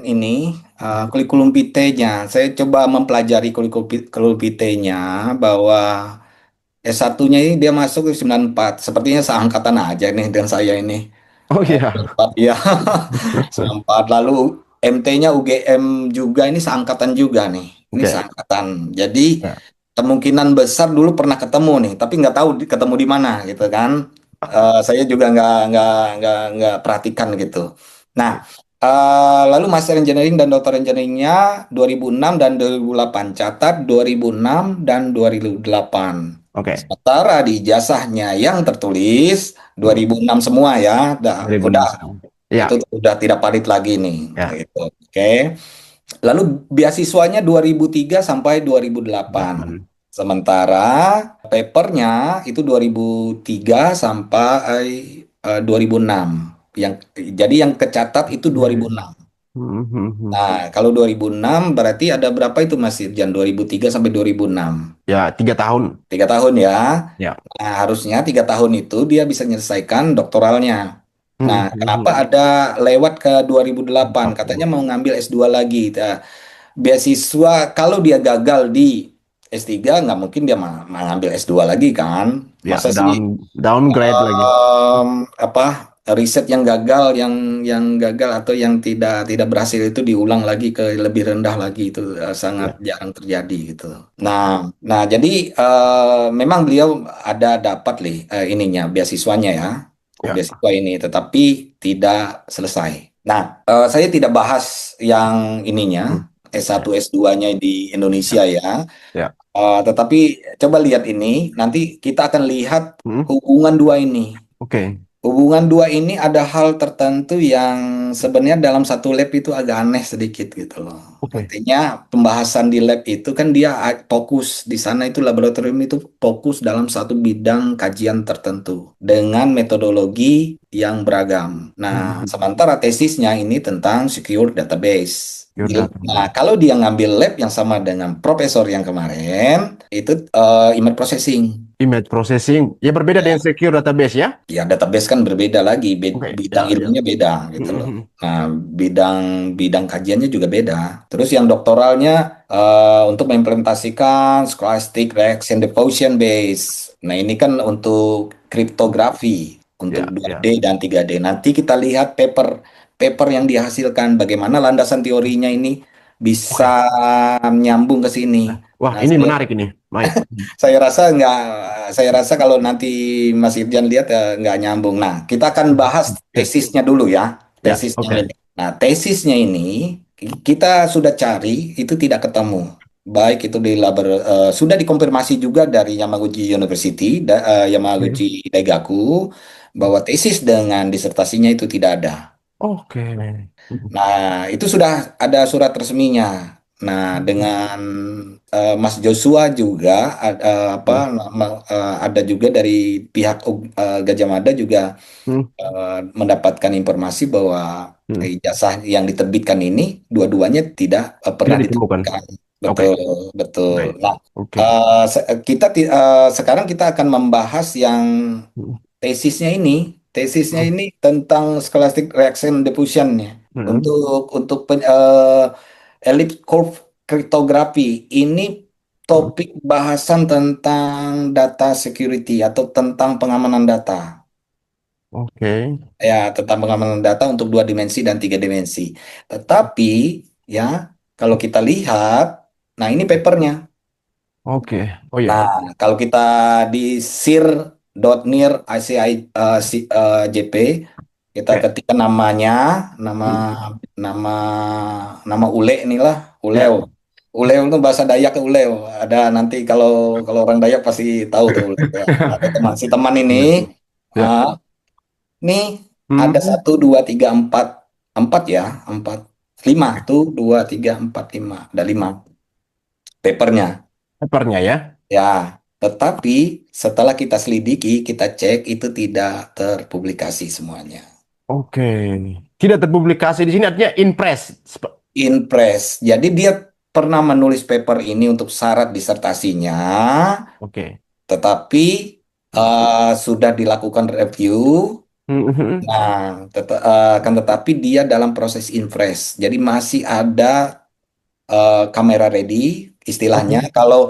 ini kurikulum vitae-nya. Saya coba mempelajari kurikulum vitae-nya bahwa S1-nya ini dia masuk di 94. Sepertinya seangkatan aja nih dengan saya ini. Oh iya. 94 ya. 94. Lalu MT-nya UGM juga ini seangkatan juga nih. Ini Oke. seangkatan. Jadi Ya. kemungkinan besar dulu pernah ketemu nih, tapi nggak tahu ketemu di mana gitu kan. Saya juga nggak perhatikan gitu. Nah, lalu Master Engineering dan Doktor Engineeringnya 2006 dan 2008. Catat 2006 dan 2008. Oke. Sementara di ijazahnya yang tertulis Hmm. 2006 semua ya, udah 2006 sekarang. itu Ya. udah tidak valid lagi nih. Ya. Gitu. Oke. Lalu beasiswanya 2003 sampai 2008. 8. Sementara papernya itu 2003 sampai 2006. Jadi yang kecatat itu 2006. Hmm, hmm, hmm. Nah, kalau 2006 berarti ada berapa itu Mas Irjan? 2003 sampai 2006. Ya, 3 tahun. 3 tahun ya. Ya. Nah, harusnya 3 tahun itu dia bisa menyelesaikan doktoralnya. Nah, Hmm, hmm, kenapa hmm. ada lewat ke 2008? Katanya 40. mau ngambil S2 lagi. Nah, beasiswa kalau dia gagal di S3 nggak mungkin dia mengambil S2 lagi kan? Ya, Masa sih downgrade lagi. apa riset yang gagal yang gagal atau yang tidak berhasil itu diulang lagi ke lebih rendah lagi itu sangat Ya. jarang terjadi gitu. Nah, nah jadi memang beliau ada dapat ininya beasiswanya ya. Ya. Beasiswa ini tetapi tidak selesai. Nah, saya tidak bahas yang ininya Hmm. S1 Ya. S2-nya di Indonesia Ya. ya. Ya. Tetapi coba lihat ini, nanti kita akan lihat Hmm. hubungan dua ini. Oke. Hubungan dua ini ada hal tertentu yang sebenarnya dalam satu lab itu agak aneh sedikit gitu loh. Oke. Artinya pembahasan di lab itu kan dia fokus di sana itu laboratorium itu fokus dalam satu bidang kajian tertentu dengan metodologi yang beragam. Nah, Hmm. sementara tesisnya ini tentang secure database. Your Nah, database. kalau dia ngambil lab yang sama dengan profesor yang kemarin, itu image processing. Image processing. Ya berbeda dengan secure database ya. Ya, database kan berbeda lagi, Oke. bidang Ya. Ya. ilmunya beda gitu Hmm, loh. hmm. Nah, bidang bidang kajiannya juga beda. Terus yang doktoralnya untuk mengimplementasikan Scholastic Reaction Diffusion Base. Nah, ini kan untuk kriptografi untuk Ya. dua d Ya. dan 3D. Nanti kita lihat paper paper yang dihasilkan, bagaimana landasan teorinya ini bisa Oke. nyambung ke sini. Wah, Nah, ini menarik ini, Mike. saya rasa nggak, saya rasa kalau nanti Mas Irjan lihat nggak nyambung. Nah, kita akan bahas Oke. tesisnya dulu ya, Ya. tesisnya Oke. ini. Nah, tesisnya ini kita sudah cari itu tidak ketemu. Baik itu sudah dikonfirmasi juga dari Yamaguchi University, Yamaguchi Oke. Daigaku, bahwa tesis dengan disertasinya itu tidak ada. Oke. Nah, itu sudah ada surat resminya. Nah, dengan Mas Joshua juga ada juga dari pihak Gajah Mada juga Hmm. mendapatkan informasi bahwa Hmm. ijazah yang diterbitkan ini dua-duanya tidak pernah Tidak ditemukan. ditemukan. Oke. Betul, betul. Baik. Nah, Oke. sekarang kita akan membahas yang Hmm. tesisnya ini, tesisnya Hmm. ini tentang scholastic reaction diffusion ya. Hmm. Untuk elipse curve cryptography ini Hmm. topik bahasan tentang data security atau tentang pengamanan data. Oke. Ya, tentang pengamanan data untuk 2 dimensi dan 3 dimensi. Tetapi ya, kalau kita lihat, nah ini papernya. Oke. Oh ya. Nah, kalau kita di sir.nir JP, kita Oke. ketikkan namanya, nama Hmm. nama nama Ule inilah, Uleo. Ya. Uleo itu bahasa Dayak Uleo. Ada nanti kalau kalau orang Dayak pasti tahu tuh Uleo. Ya. Ada teman si teman ini, Ya. Ya. ah, nih ada Hmm. 1, 2, 3, 4, 4 ya, 4, 5 tuh 2, 3, 4, 5, ada 5 papernya. Papernya ya. Ya, tetapi setelah kita selidiki, kita cek itu tidak terpublikasi semuanya. Oke. Tidak terpublikasi di sini artinya impress. Inpress. Jadi dia pernah menulis paper ini untuk syarat disertasinya, Oke. tetapi sudah dilakukan review. Mhm. Nah, akan tetapi dia dalam proses infresh. Jadi masih ada kamera ready istilahnya. Oke. Kalau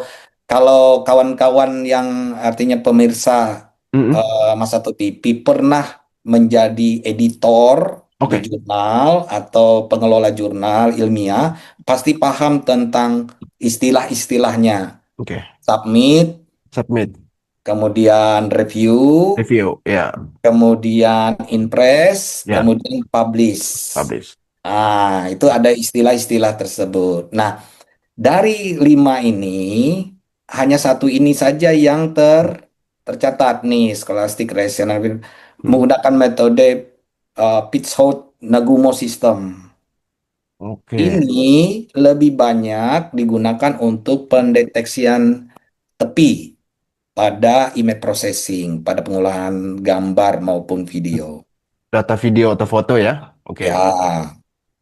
kalau kawan-kawan yang artinya pemirsa Mhm. Mas Satu TV pernah menjadi editor di Oke. jurnal atau pengelola jurnal ilmiah, pasti paham tentang istilah-istilahnya. Oke. Submit, Submit. kemudian review, Review. Ya. kemudian impress, Ya. kemudian publish. Publish. Itu ada istilah-istilah tersebut. Nah, dari 5 ini, hanya satu ini saja yang tercatat nih, Scholastic Rational Hmm. menggunakan metode Pitchford-Nagumo System. Oke. Ini lebih banyak digunakan untuk pendeteksian tepi pada image processing, pada pengolahan gambar maupun video. Data video atau foto ya. Oke. Ya,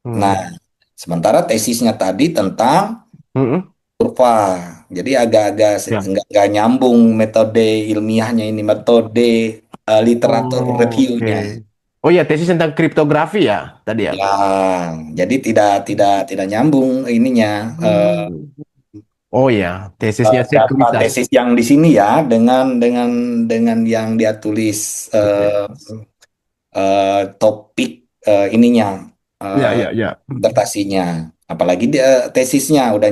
nah, Hmm. sementara tesisnya tadi tentang Mhm. kurva. Jadi agak-agak Ya. nggak nyambung metode ilmiahnya ini, metode literatur Oke. reviewnya. Oh ya, tesis tentang kriptografi ya tadi ya. Ya, jadi tidak nyambung ininya Hmm. Oh ya, tesisnya data sekuritas. tesis yang di sini ya dengan yang dia tulis Oke. topik ininya Ya, eh, ya, ya. disertasinya. Apalagi dia tesisnya udah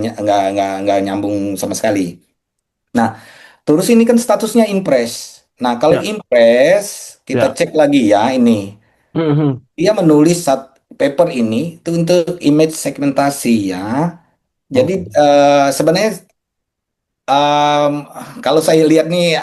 nggak nyambung sama sekali. Nah, terus ini kan statusnya Impres. Nah, kalau Ya, Impres, kita ya. cek lagi ya ini. Mhm. Dia menulis paper ini itu untuk image segmentasi ya. Jadi Oke. sebenarnya em, kalau saya lihat nih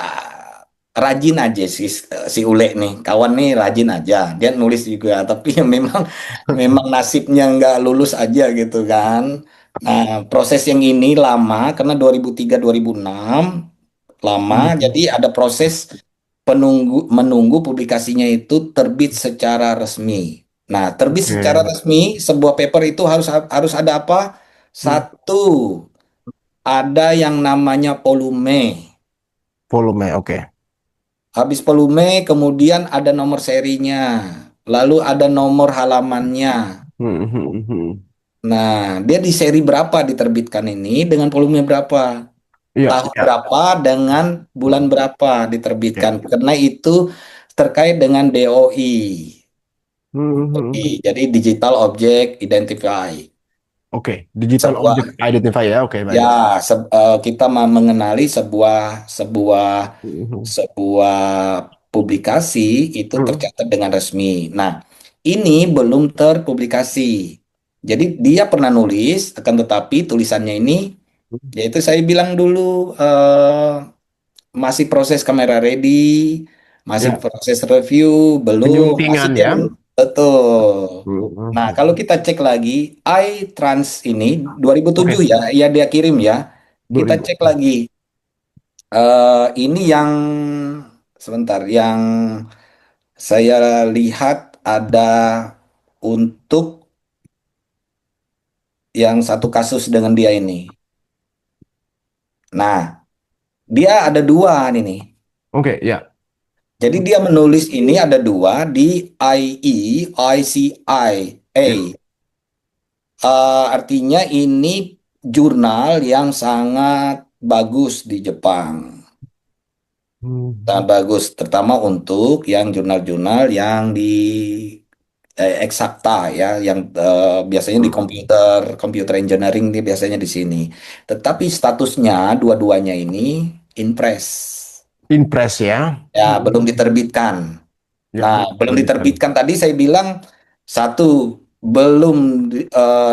rajin aja sih si Ule nih. Kawan nih rajin aja. Dia nulis juga, tapi ya memang memang nasibnya nggak lulus aja gitu kan. Nah, proses yang ini lama karena 2003-2006 lama, Mhm. jadi ada proses menunggu publikasinya itu terbit secara resmi. Nah, terbit secara Oke. resmi sebuah paper itu harus harus ada apa? Hmm. Satu, ada yang namanya volume. Volume, oke. Habis volume, kemudian ada nomor serinya. Lalu ada nomor halamannya. Mhm. Nah, dia di seri berapa diterbitkan ini dengan volume berapa? Iya, Tahun iya. berapa dengan bulan berapa diterbitkan. Oke. Karena itu terkait dengan DOI. Mhm. Jadi Digital Object Identify. Oke, digital object Sebuah identifier ya. Oke, ya baik. kita mengenali sebuah sebuah Mhm. sebuah publikasi itu Mhm. tercatat dengan resmi. Nah, ini belum terpublikasi. Jadi dia pernah nulis, akan tetapi tulisannya ini, yaitu saya bilang dulu masih proses kamera ready, masih Ya, proses review, belum, masih penyuntingan dia ya. betul. Nah, kalau Mhm. kita cek lagi, iTrans ini 2007 Oke, ya, ya dia kirim ya. Kita 2000. cek lagi. Ini yang sebentar, yang saya lihat ada untuk yang satu kasus dengan dia ini. Nah, dia ada dua nih. Oke, ya. Jadi dia menulis ini ada dua di IEICIA. Ya. Artinya ini jurnal yang sangat bagus di Jepang. Sangat Mhm. bagus, terutama untuk yang jurnal-jurnal yang di eksakta ya, yang biasanya di Mhm. computer engineering dia biasanya di sini. Tetapi statusnya dua-duanya ini impress. Impress ya. Ya, belum diterbitkan. Ya, Nah, belum belum terbitkan. diterbitkan tadi saya bilang satu belum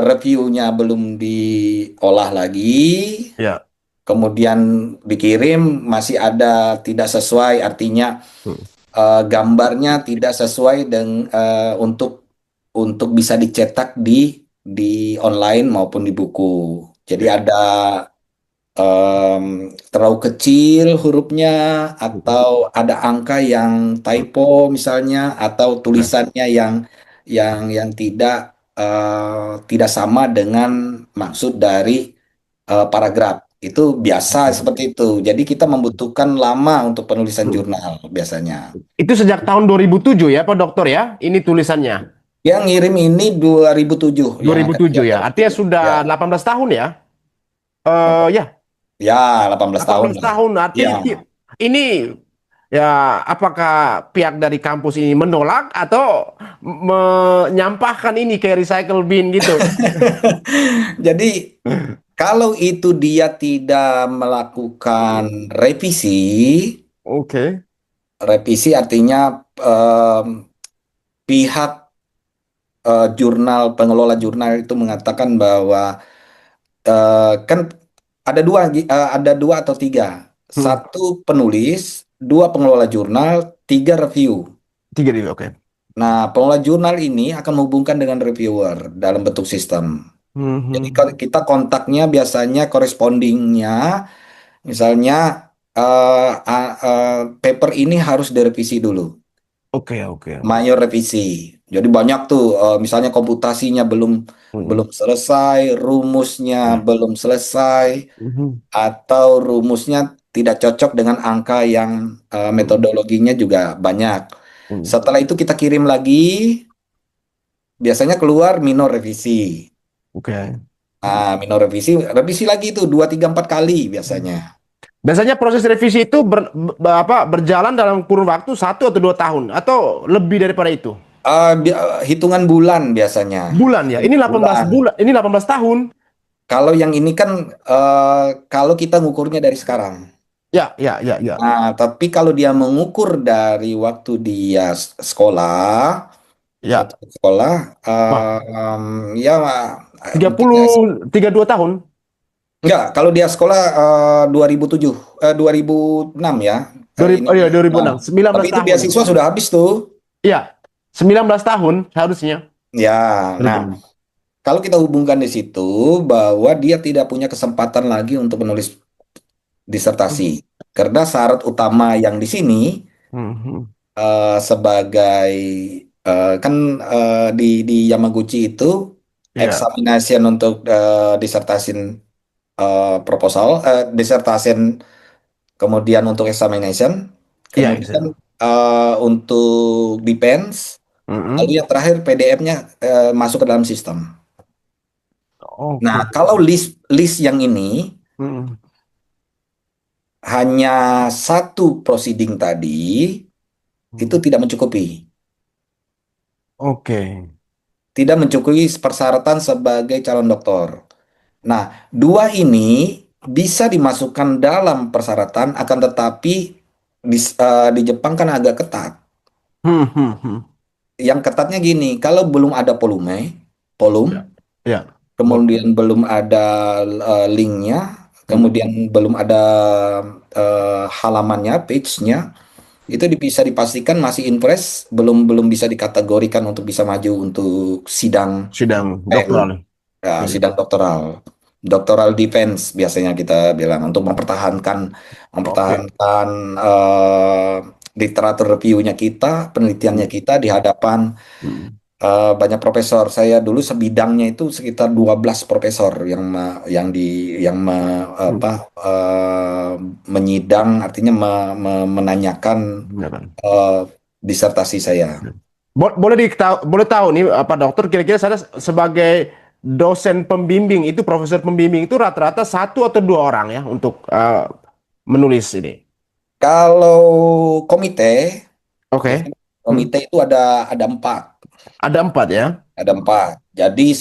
reviewnya belum diolah lagi, Ya. kemudian dikirim masih ada tidak sesuai, artinya Hmm. gambarnya tidak sesuai dengan untuk bisa dicetak di online maupun di buku. Jadi Oke. ada terlalu kecil hurufnya Mhm. atau ada angka yang typo misalnya atau Ya. tulisannya yang tidak sama dengan maksud dari paragraf. Itu biasa Oke. seperti itu. Jadi kita membutuhkan lama untuk penulisan Hmm. jurnal biasanya. Itu sejak tahun 2007 ya, Pak Dokter ya? Ini tulisannya. Yang ngirim ini 2007 yang akan 2007 ya. diantar Artinya sudah ya. 18 tahun ya? Ya, Ya, 18 tahun 18 lah. tahun. Ya. Artinya ini ya, apakah pihak dari kampus ini menolak atau menyampahkan ini ke recycle bin gitu? Jadi kalau itu dia tidak melakukan revisi, Oke. revisi artinya em, pihak jurnal pengelola jurnal itu mengatakan bahwa kan ada dua atau tiga, Hmm. satu penulis, dua pengelola jurnal, tiga review. Tiga dulu, oke. Nah, pengelola jurnal ini akan menghubungkan dengan reviewer dalam bentuk sistem. Hmm, Jadi kalau hmm. kita kontaknya biasanya correspondingnya, misalnya paper ini harus direvisi dulu, Oke, oke, oke. mayor revisi. Jadi banyak tuh, misalnya komputasinya belum Hmm. belum selesai, rumusnya Ya. belum selesai, Mhm. atau rumusnya tidak cocok dengan angka yang Hmm. metodologinya juga banyak. Hmm. Setelah itu kita kirim lagi, biasanya keluar minor revisi. Oke. Hmm. Ah, minor revisi, revisi lagi itu 2, 3, 4 kali biasanya. Biasanya proses revisi itu berjalan dalam kurun waktu 1 atau 2 tahun atau lebih daripada itu. Hitungan bulan biasanya. Bulan ya. Ini 18 Bulan. bulan, ini 18 tahun. Kalau yang ini kan kalau kita ngukurnya dari sekarang. Ya, ya, ya, ya. Nah, tapi kalau dia mengukur dari waktu dia sekolah, Ya. waktu sekolah, Wah, ya tiga kita puluh 32 tahun. enggak, kalau dia sekolah 2007, 2006 ya. Oh Ininya. iya, 2006. Nah, tapi 19 itu tahun. beasiswa sudah habis tuh. Iya, 19 tahun seharusnya. Ya, nah Kerjanya. kalau kita hubungkan di situ bahwa dia tidak punya kesempatan lagi untuk menulis disertasi. Karena syarat utama yang di sini Mhm. sebagai kan di Yamaguchi itu Iya, examination untuk disertasin disertasin, kemudian untuk examination, iya itu. kemudian untuk defense, lalu Mhm. yang terakhir PDF-nya masuk ke dalam sistem. Nah, Oke. kalau list list yang ini Mhm. hanya satu proceeding tadi, itu Mhm. tidak mencukupi. Oke. Tidak mencukupi persyaratan sebagai calon doktor. Nah, dua ini bisa dimasukkan dalam persyaratan, akan tetapi di Jepang kan agak ketat. Hmm, hmm, hmm. Yang ketatnya gini, kalau belum ada volume, Ya, ya. kemudian belum ada linknya, Mhm. kemudian belum ada halamannya, page-nya, itu bisa dipastikan masih impress, belum belum bisa dikategorikan untuk bisa maju untuk sidang Sidang PN, doktoral. ya, Ya. sidang doktoral. Doctoral defense biasanya kita bilang untuk mempertahankan Oke. mempertahankan literatur reviewnya kita, penelitiannya Hmm. kita di hadapan Hmm. banyak profesor. Saya dulu sebidangnya itu sekitar 12 profesor yang di yang Hmm. apa menyidang, artinya menanyakan Ya kan. eh, disertasi saya. Boleh tahu nih apa dokter, kira-kira saya sebagai dosen pembimbing itu, profesor pembimbing itu rata-rata 1 atau 2 orang ya untuk menulis ini. Kalau komite, Oke. biasanya Hmm. komite itu ada empat, Ada 4 ya. ada empat. Jadi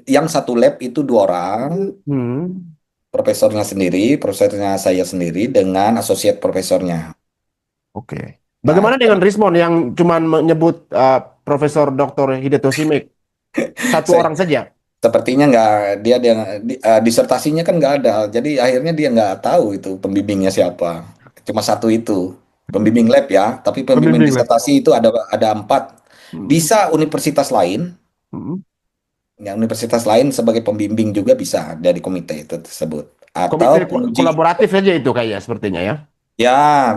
yang satu lab itu 2 orang, Hmm. profesornya saya sendiri dengan asosiat profesornya. Oke. Nah, Bagaimana dengan Rismon yang cuman menyebut Profesor Dr. Hidetoshi Meg? Satu saya orang saja. sepertinya nggak, dia disertasinya kan nggak ada, jadi akhirnya dia nggak tahu itu pembimbingnya siapa. Cuma satu itu pembimbing lab ya, tapi pembimbing Pembimbing lah. disertasi itu ada empat. Hmm. Bisa universitas lain, Hmm. ya universitas lain sebagai pembimbing juga bisa dari komite itu tersebut, atau Komite penguji. kolaboratif saja itu kayaknya sepertinya ya. Ya,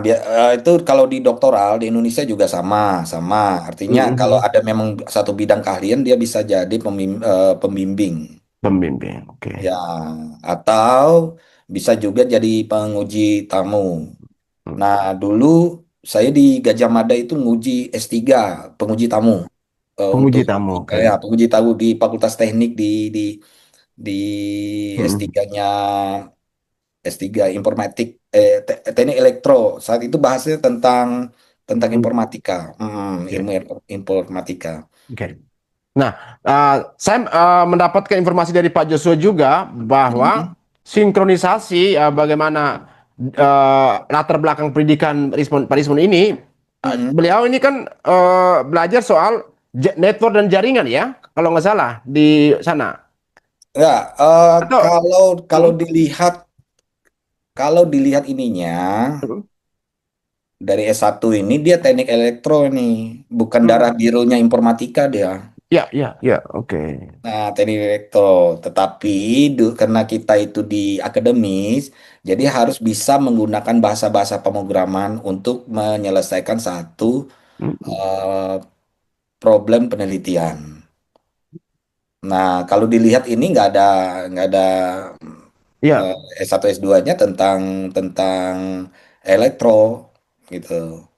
itu kalau di doktoral di Indonesia juga sama, sama. Artinya kalau Mhm. ada memang satu bidang keahlian dia bisa jadi pembimbing. Pembimbing. Oke. Ya, atau bisa juga jadi penguji tamu. Hmm. Nah, dulu saya di Gajah Mada itu nguji S3, penguji tamu. Penguji Untuk tamu, oke. ya penguji tamu di Fakultas Teknik di Hmm. S3-nya S3 Informatik Teknik Elektro. Saat itu bahasnya tentang tentang informatika. Oke. Ilmu informatika. Oke. Nah, saya mendapatkan informasi dari Pak Joshua juga bahwa Mm, sinkronisasi bagaimana latar belakang pendidikan Pak Rismon ini, mm. beliau ini kan belajar soal network dan jaringan ya, kalau nggak salah di sana. Ya, Atau kalau kalau hmm? dilihat kalau dilihat ininya Hmm. dari S1 ini dia teknik elektro nih, bukan darah Hmm. birunya informatika dia. Ya, ya, ya, oke. Nah, teknik elektro, tetapi karena kita itu di akademis, jadi harus bisa menggunakan bahasa-bahasa pemrograman untuk menyelesaikan satu Hmm. eh, problem penelitian. Nah, kalau dilihat ini nggak ada Ya, S1 S2-nya tentang tentang elektro gitu.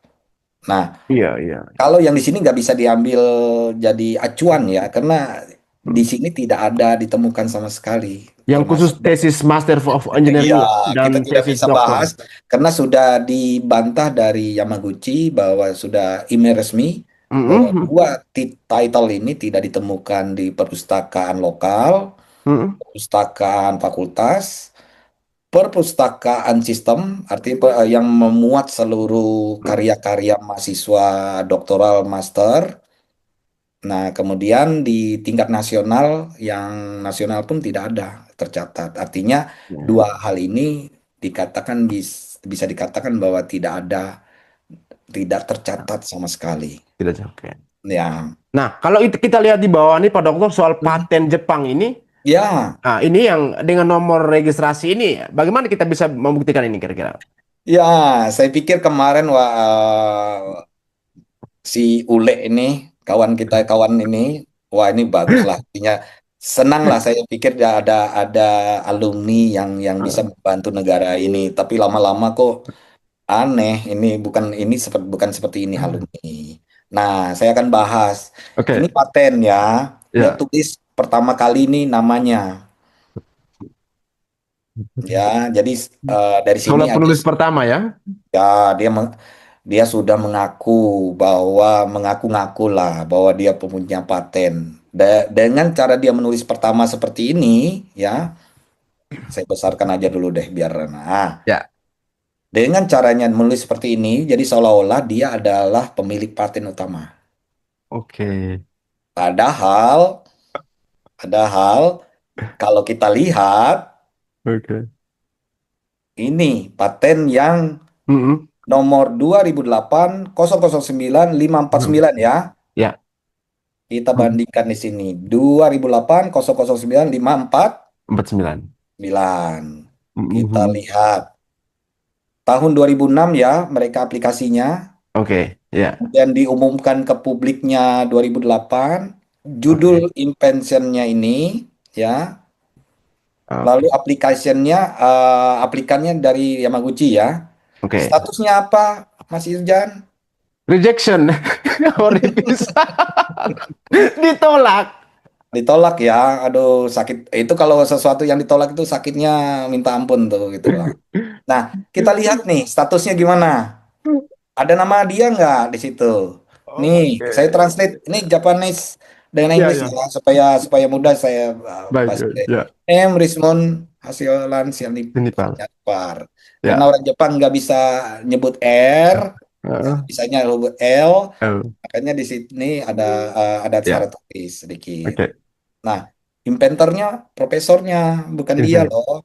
Nah, iya, iya. kalau yang di sini nggak bisa diambil jadi acuan ya, karena di Hmm. sini tidak ada ditemukan sama sekali, Yang khusus termasuk tesis Master of iya Engineering dan kita tidak tesis bisa doktor. bahas karena sudah dibantah dari Yamaguchi bahwa sudah email resmi bahwa Hmm. dua title ini tidak ditemukan di perpustakaan lokal, Hmm. perpustakaan fakultas, perpustakaan sistem, artinya yang memuat seluruh Hmm. karya-karya mahasiswa doktoral master. Nah, kemudian di tingkat nasional, yang nasional pun tidak ada tercatat. Artinya Ya, dua hal ini dikatakan bisa dikatakan bahwa tidak tercatat sama sekali. tidak oke. Ya, Nah, kalau itu kita lihat di bawah nih Pak Dokter soal paten Jepang ini, ya, nah ini yang dengan nomor registrasi ini, bagaimana kita bisa membuktikan ini kira-kira? ya. Saya pikir kemarin si Ule ini kawan ini, wah ini bagus lah. Artinya senang lah. Saya pikir ada alumni yang bisa Ah, membantu negara ini. Tapi lama-lama kok aneh, ini bukan seperti ini alumni. Nah, saya akan bahas. Ini Oke, paten ya. Dia ya. tulis pertama kali ini namanya. Ya, jadi dari sini Soal aja penulis pertama ya. ya dia sudah mengaku-ngaku lah bahwa dia punya paten. Dengan cara dia menulis pertama seperti ini, ya, saya besarkan aja dulu deh biar nah. Ya. Dengan caranya menulis seperti ini, jadi seolah-olah dia adalah pemilik paten utama. Oke. Padahal, padahal kalau kita lihat Oke. ini paten yang Mm-mm. nomor 2008 009 549 ya. Ya. Kita Mm. bandingkan di sini 2008 009 549. 49. Kita Mm-mm. lihat tahun 2006 ya mereka aplikasinya. Oke, ya. Dan diumumkan ke publiknya 2008. Judul Oke. inventionnya ini ya. Lalu Oke. aplikannya dari Yamaguchi ya. Oke. Statusnya apa, Mas Irjan? Rejection. Horifis. Ditolak. Ditolak ya. Aduh, sakit. Itu kalau sesuatu yang ditolak itu sakitnya minta ampun tuh gitu lah. Nah, kita lihat nih statusnya gimana. Ada nama dia nggak di situ? Nih, Oke. saya translate. Ini Japanese dengan Ya, Inggris ya. ya, supaya supaya mudah saya Baik, bahas. ya. Rismon Hasilan Ini Pak. Sianipar. Karena Ya. orang Jepang nggak bisa nyebut R, ya, Heeh. bisanya nyebut L. Oh, Makanya di sini ada cara ya. tulis sedikit. Oke. Nah, inventornya profesornya, bukan dia Invent. loh.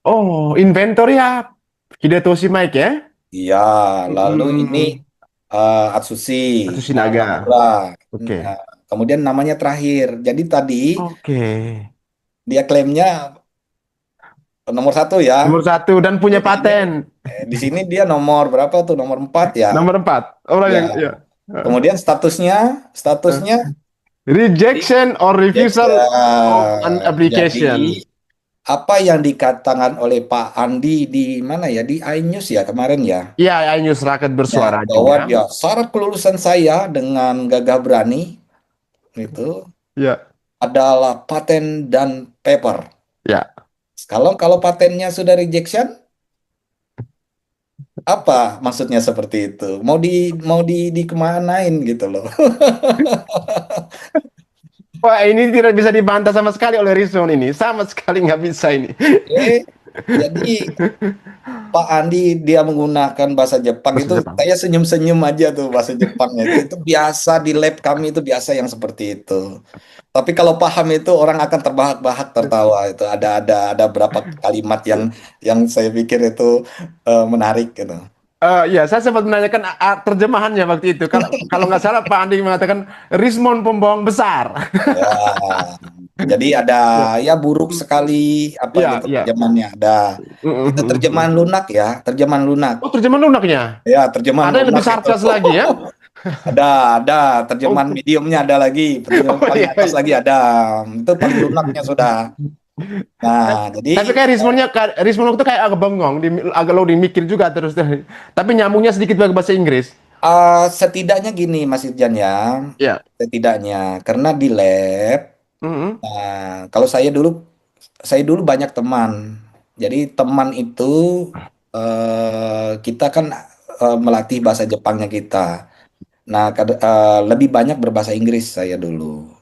Oh, inventor ya. Hidetoshi Mike ya. Iya, lalu ini Hmm. Atsushi Atsushi Naga. Nakamura. Oke. Nah, kemudian namanya terakhir. Jadi tadi Oke. dia klaimnya nomor satu ya. Nomor satu dan Ya punya di sini paten. di sini dia nomor berapa tuh? Nomor 4 ya. Nomor empat. Orang Ya. yang ya. Kemudian statusnya Rejection or refusal of an jadi application. apa yang dikatakan oleh Pak Andi di mana ya, di iNews ya kemarin ya, Ya, Ainus Rakyat ya Bersuara bahwa juga. dia syarat kelulusan saya dengan gagah berani itu Ya, adalah paten dan paper. ya. Kalau kalau patennya sudah rejection, apa maksudnya seperti itu? Mau di kemanain gitu loh. Wah, ini tidak bisa dibantah sama sekali oleh Rizwan ini. Sama sekali nggak bisa ini. Oke, jadi Pak Andi dia menggunakan bahasa Jepang Bahasa itu Jepang. saya senyum-senyum aja tuh bahasa Jepangnya itu biasa di lab kami itu biasa yang seperti itu. Tapi kalau paham itu orang akan terbahak-bahak tertawa itu ada berapa kalimat yang saya pikir itu menarik gitu. Ya, saya sempat menanyakan terjemahannya waktu itu. Kalau kalau nggak salah Pak Andi mengatakan Rismon pembohong besar. Ya, jadi ada Ya, ya buruk sekali apa ya, gitu ya. terjemahannya ada. Itu terjemahan lunak ya, terjemahan lunak. Oh, terjemahan lunaknya. Ya, terjemahan Ada yang lunak lebih itu. sarkas lagi ya? Ada, ada. Terjemahan Oh, mediumnya ada lagi. Terjemahan oh paling iya, atas iya. lagi ada. Itu paling lunaknya sudah. Nah, jadi Tapi kayak Rismon itu kayak agak bengong, agak low mikir juga terus. Tapi nyambungnya sedikit pakai bahasa Inggris. setidaknya gini Mas Irjan ya. Ya. Setidaknya. Karena di lab, Mhm. kalau saya dulu banyak teman. Jadi teman itu kita kan melatih bahasa Jepangnya kita. Nah, lebih banyak berbahasa Inggris saya dulu.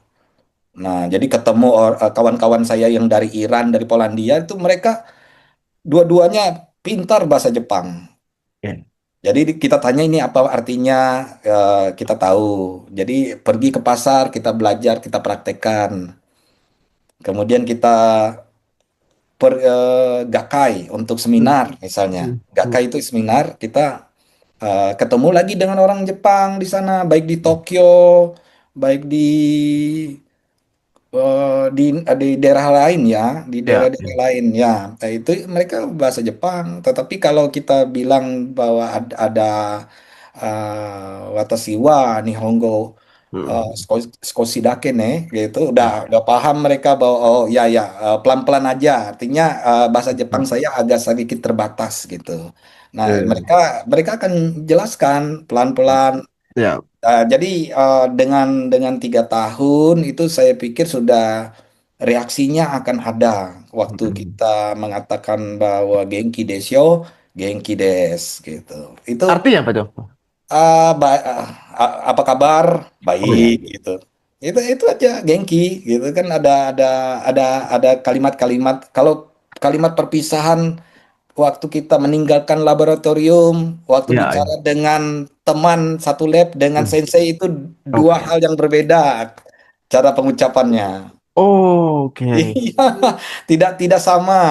Nah, jadi ketemu kawan-kawan saya yang dari Iran, dari Polandia itu mereka dua-duanya pintar bahasa Jepang. Ya. Jadi kita tanya ini apa artinya, kita tahu. Jadi pergi ke pasar, kita belajar, kita praktekkan. Kemudian kita gakai untuk Mhm. seminar misalnya. Gakai itu seminar, kita ketemu lagi dengan orang Jepang di sana, baik di Tokyo, baik di daerah lain ya, di Ya. daerah-daerah lain ya. Nah, itu mereka bahasa Jepang. Tetapi kalau kita bilang bahwa ada watashi wa Nihongo Mhm. Skoshidake ne, gitu, udah Ya. udah paham mereka bahwa oh ya ya, pelan-pelan aja. Artinya bahasa Jepang Mhm. saya agak sedikit terbatas gitu. Nah, Ya. mereka mereka akan jelaskan pelan-pelan. Ya. Jadi dengan 3 tahun itu saya pikir sudah reaksinya akan ada waktu Mhm. kita mengatakan bahwa Genki des gitu. Itu Artinya apa tuh? apa kabar? Oh ya. Baik gitu. Itu aja Genki gitu kan ada ada kalimat-kalimat kalau kalimat perpisahan waktu kita meninggalkan laboratorium, waktu Ya, bicara ya. dengan teman satu lab dengan Hmm. sensei itu dua Oke. hal yang berbeda cara pengucapannya. Oke. Iya, tidak sama.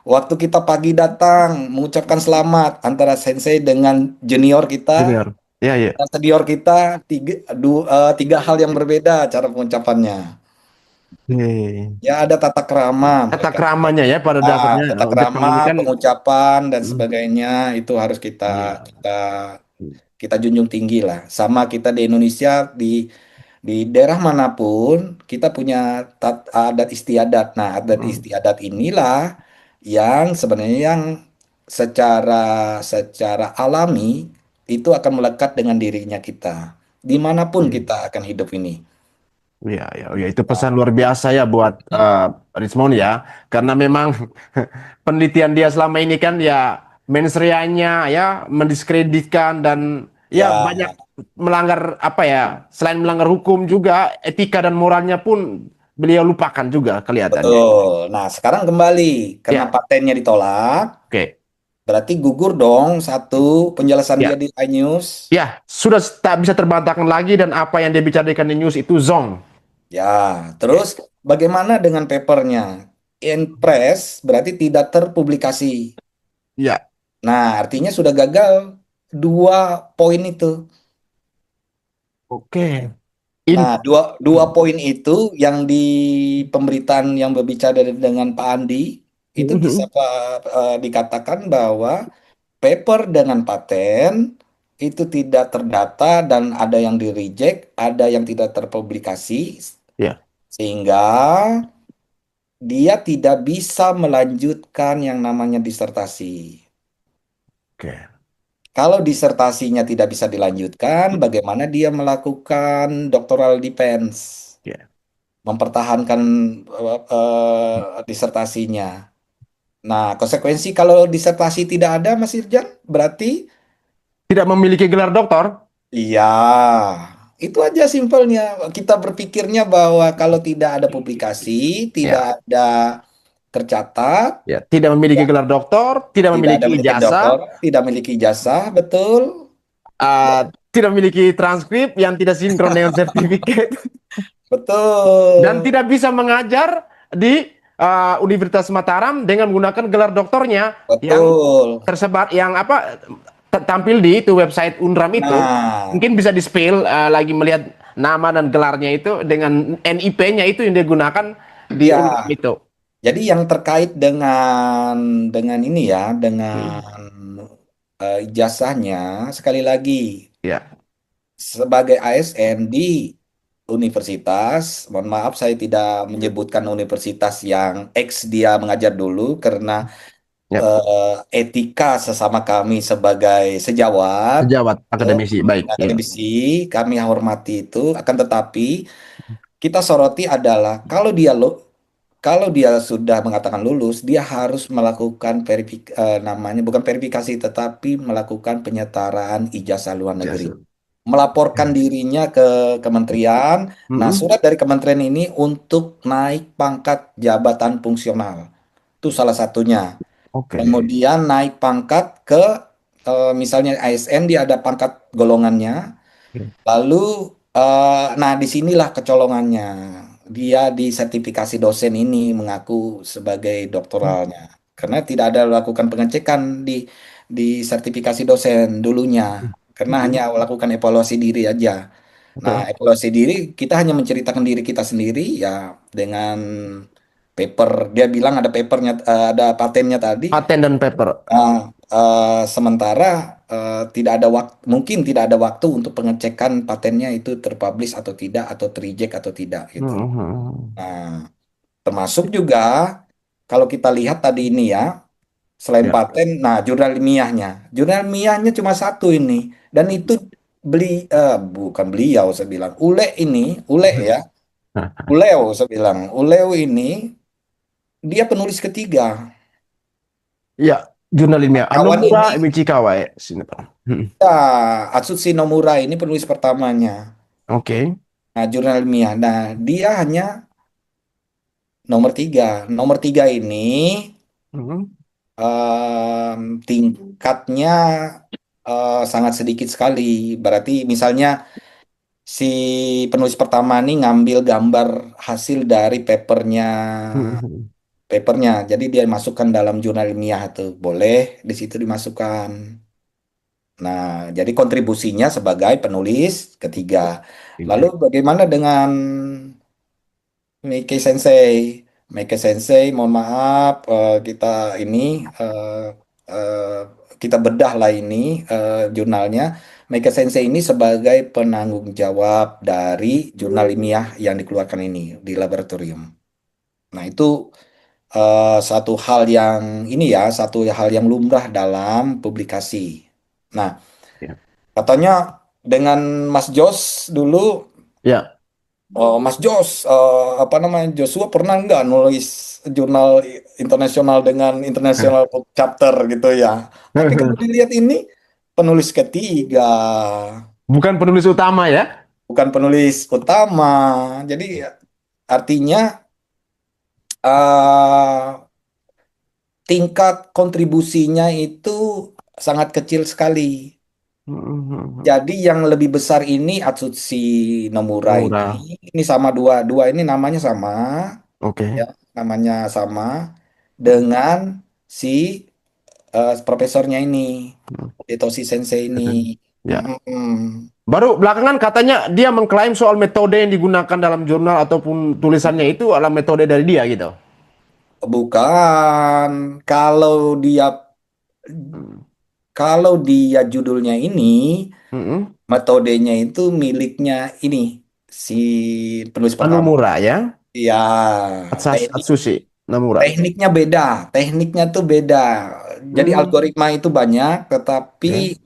Waktu kita pagi datang mengucapkan selamat antara sensei dengan junior kita, Junior. Ya, ya. dan senior kita tiga hal yang berbeda cara pengucapannya. Oke. Ya ada tata krama Tata mereka. keramanya ya pada dasarnya. Tata Oh, Jepang krama, ini kan. pengucapan dan Hmm. sebagainya itu harus kita Iya. kita kita junjung tinggi lah. Sama kita di Indonesia di daerah manapun kita punya adat istiadat. Nah, adat Hmm. istiadat inilah yang sebenarnya yang secara secara alami itu akan melekat dengan dirinya kita. Dimanapun Iya. kita akan hidup ini. Iya, iya, iya, itu pesan luar biasa ya buat Rismon ya, karena memang penelitian dia selama ini kan ya mensreanya ya mendiskreditkan dan ya Ya, banyak melanggar apa ya, selain melanggar hukum juga etika dan moralnya pun beliau lupakan juga kelihatannya. betul. Nah, sekarang kembali karena Ya, patennya ditolak. oke. Berarti gugur dong satu penjelasan dia Ya, di iNews. ya, sudah tak bisa terbantahkan lagi dan apa yang dia bicarakan di news itu zong. Ya, Oke. terus bagaimana dengan papernya? In press berarti tidak terpublikasi. Ya, Nah, artinya sudah gagal dua poin itu. oke. In Nah, dua poin itu yang di pemberitaan yang berbicara dengan Pak Andi itu bisa dikatakan bahwa paper dengan paten itu tidak terdata dan ada yang di reject, ada yang tidak terpublikasi ya. sehingga dia tidak bisa melanjutkan yang namanya disertasi. Oke. Kalau disertasinya tidak bisa dilanjutkan, bagaimana dia melakukan doctoral defense, Ya. mempertahankan disertasinya. Nah, konsekuensi kalau disertasi tidak ada, Mas Irjan, berarti Tidak memiliki gelar doktor. iya, itu aja simpelnya. Kita berpikirnya bahwa kalau tidak ada publikasi, tidak Ya. ada tercatat, Ya. Tidak memiliki gelar doktor, tidak tidak ada memiliki memiliki dokter, ijazah, tidak memiliki ijazah, betul. eh, tidak memiliki transkrip yang tidak sinkron dengan sertifikat, dan Betul, tidak bisa mengajar di Universitas Mataram dengan menggunakan gelar doktornya yang betul. tersebar, yang apa, tampil di itu website Unram itu. Nah, Mungkin bisa di-spill lagi melihat nama dan gelarnya itu dengan NIP-nya itu yang digunakan di Unram ya. itu. Jadi yang terkait dengan ini ya, Hmm. dengan ijazahnya, sekali lagi Ya, sebagai ASN di universitas, mohon maaf saya tidak menyebutkan universitas yang X dia mengajar dulu karena ya. etika sesama kami sebagai sejawat, Sejawat eh, akademisi, baik. Ya. akademisi, kami hormati itu. Akan tetapi kita soroti adalah kalau dia sudah mengatakan lulus, dia harus melakukan namanya bukan verifikasi tetapi melakukan penyetaraan ijazah luar negeri. Jasa. Melaporkan dirinya ke kementerian. Nah, Mm-mm. surat dari kementerian ini untuk naik pangkat jabatan fungsional. Itu salah satunya. Oke. Kemudian naik pangkat ke misalnya ASN dia ada pangkat golongannya. Lalu, nah disinilah kecolongannya. Dia di sertifikasi dosen ini mengaku sebagai doktoralnya. Karena tidak ada lakukan pengecekan di sertifikasi dosen dulunya. Karena hanya Mm-mm. melakukan evaluasi diri aja. Nah, Oke. evaluasi diri, kita hanya menceritakan diri kita sendiri ya dengan paper. Dia bilang ada papernya, ada patennya tadi. Paten dan paper. Nah, sementara tidak ada waktu, mungkin tidak ada waktu untuk pengecekan patennya itu terpublish atau tidak, atau tereject atau tidak gitu. Mhm. Nah, termasuk juga kalau kita lihat tadi ini ya, selain Ya. paten, nah jurnal ilmiahnya cuma satu ini, dan itu beli bukan beliau saya bilang, Ule ya, Uleo saya bilang, Uleo ini dia penulis ketiga. Ya, jurnal ilmiah. Kawan Anomura ini Michikawa ya. Sini, Pak. ya, Atsushi Nomura ini penulis pertamanya. Oke. Nah, jurnal ilmiah. Nah, dia hanya nomor tiga. Nomor tiga ini Mhm. tingkatnya sangat sedikit sekali. Berarti misalnya si penulis pertama ini ngambil gambar hasil dari Mhm. papernya. Jadi dia masukkan dalam jurnal ilmiah itu. Boleh di situ dimasukkan. Nah, jadi kontribusinya sebagai penulis ketiga. Lalu Tiga. bagaimana dengan Meike Sensei? Meike Sensei, mohon maaf, kita ini eh, eh, kita bedah lah ini jurnalnya. Meike Sensei ini sebagai penanggung jawab dari jurnal ilmiah yang dikeluarkan ini di laboratorium. Nah, itu satu hal yang ini ya, satu hal yang lumrah dalam publikasi. Nah, Ya. katanya dengan Mas Jos dulu, Ya. oh, Mas Jos, apa namanya, Joshua pernah nggak nulis jurnal internasional dengan internasional chapter gitu ya? Tapi kalau dilihat ini penulis ketiga, Bukan penulis utama ya. bukan penulis utama. Jadi artinya eh, tingkat kontribusinya itu sangat kecil sekali. Mhm. Jadi yang lebih besar ini Atsushi Nomura Nomura. ini sama dua dua ini namanya sama Oke. ya, namanya sama dengan si profesornya ini, Hitoshi Sensei ini. Ya. Mm-mm. Baru belakangan katanya dia mengklaim soal metode yang digunakan dalam jurnal ataupun tulisannya itu adalah metode dari dia gitu. Bukan, kalau dia judulnya ini, Mhm. metodenya itu miliknya ini si penulis pertama. Anomura ya. Ya, Atsas Teddy Atsushi. Namurat. Tekniknya beda, tekniknya tuh beda. Jadi Hmm, algoritma itu banyak, tetapi oke.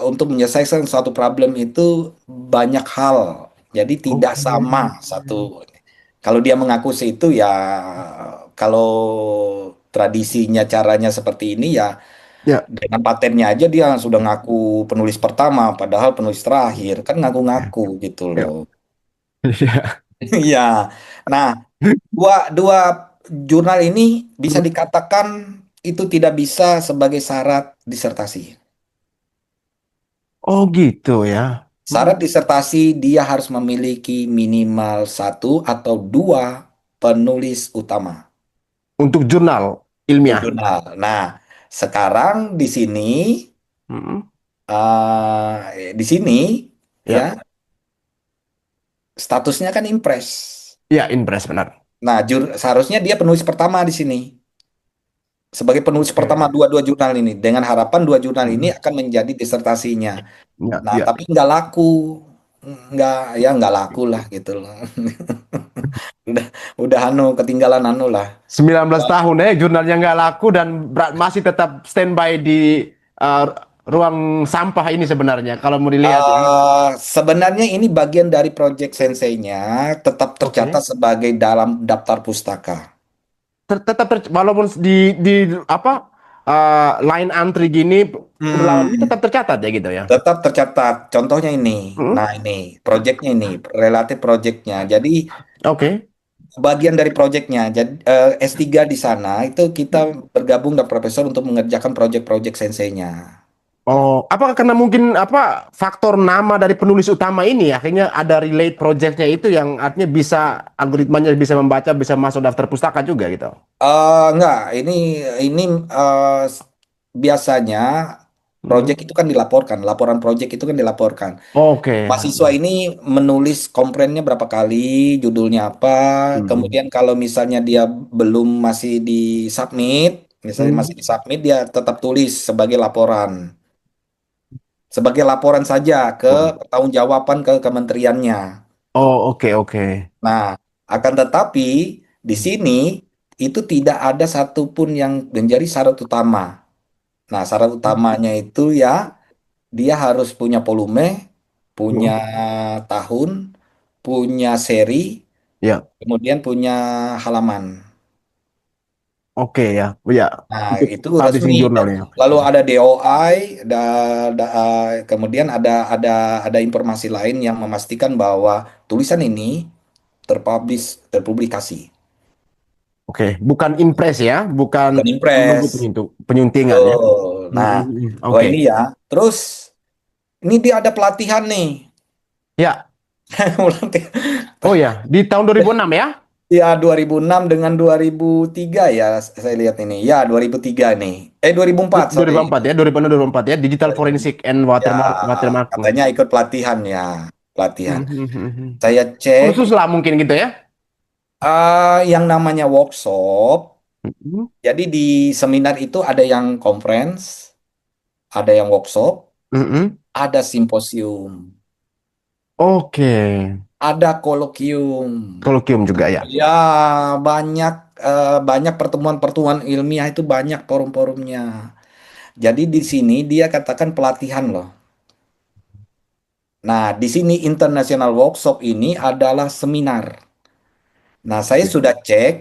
untuk menyelesaikan suatu problem itu banyak hal. Jadi tidak Oke. sama satu. Kalau dia mengaku sih itu ya, kalau tradisinya caranya seperti ini ya, Ya. dengan patennya aja dia sudah ngaku penulis pertama, padahal penulis terakhir kan Ya. ngaku-ngaku gitu Ya. loh. Ya. Iya. Nah, dua dua jurnal ini bisa dikatakan itu tidak bisa sebagai syarat disertasi. Oh gitu ya. Hmm. Syarat disertasi dia harus memiliki minimal satu atau dua penulis utama Untuk jurnal untuk ilmiah. jurnal. Nah, sekarang Hmm. di sini ya Ya. statusnya kan impres. Ya, Inpres benar. Nah, seharusnya dia penulis pertama di sini. Sebagai penulis pertama Oke. dua-dua jurnal ini, dengan harapan dua jurnal ini Hmm. akan menjadi disertasinya. Ya, Nah, ya. tapi nggak laku, nggak laku lah gitu loh. Udah, udah ketinggalan lah. 19 tahun jurnalnya nggak laku dan masih tetap standby di uh, ruang sampah ini sebenarnya kalau mau dilihat ya. Sebenarnya ini bagian dari Project Sensei-nya, tetap tercatat Oke. sebagai dalam daftar pustaka. Walaupun di apa line antri gini perlawan ini Hmm, tetap tercatat ya gitu ya. tetap tercatat. Contohnya ini, Hmm? nah ini, projectnya ini, relatif projectnya. Jadi Oke. bagian dari proyeknya. Jadi S3 di sana itu kita bergabung dan profesor untuk mengerjakan proyek-proyek senseinya. Oh, apakah karena mungkin apa faktor nama dari penulis utama ini ya, akhirnya ada relate projectnya itu yang artinya bisa algoritmanya bisa membaca, bisa masuk daftar pustaka juga gitu. Enggak, ini s- biasanya proyek Hmm. itu kan dilaporkan, laporan proyek itu kan dilaporkan. Oke. Mahasiswa ini menulis komplainnya berapa kali, judulnya apa, Hmm. kemudian kalau misalnya dia belum masih di submit, misalnya Hmm. masih di submit dia tetap tulis sebagai laporan saja ke pertanggungjawaban ke kementeriannya. Oh, oke, oke. Nah, akan tetapi di sini itu tidak ada satupun yang menjadi syarat utama. Nah, syarat utamanya itu ya dia harus punya volume, punya Hmm. tahun, punya seri, Ya, kemudian punya halaman. oke ya. Ya, Nah, untuk itu resmi. publishing jurnalnya. Lalu ada DOI, kemudian ada informasi lain yang memastikan bahwa tulisan ini terpublikasi. Oke, bukan impres ya, bukan Bukan menunggu impres. penyuntingan ya. Betul. Hmm, Nah, hmm, hmm. dua Oke. ini ya. Terus ini dia ada pelatihan nih. Ya. Pelatihan. Oh ya, di tahun 2006 ya? Ya 2006 dengan 2003 ya saya lihat ini. Ya 2003 nih. 2004 sorry. 2004 ya, 2006 2004 ya, Digital 2004. Forensic and Ya Watermarking. katanya ikut pelatihan ya. Hmm, Pelatihan. hmm, hmm, hmm. Saya cek Kursus lah mungkin gitu ya. yang namanya workshop. Hmm, Jadi di seminar itu ada yang conference, ada yang workshop, hmm, hmm. ada simposium, Oke, ada kolokium. kolokium juga ya. Ya, banyak banyak pertemuan-pertemuan ilmiah itu banyak forum-forumnya. Jadi di sini dia katakan pelatihan loh. Nah, di sini International Workshop ini adalah seminar. Nah, saya Oke. sudah cek,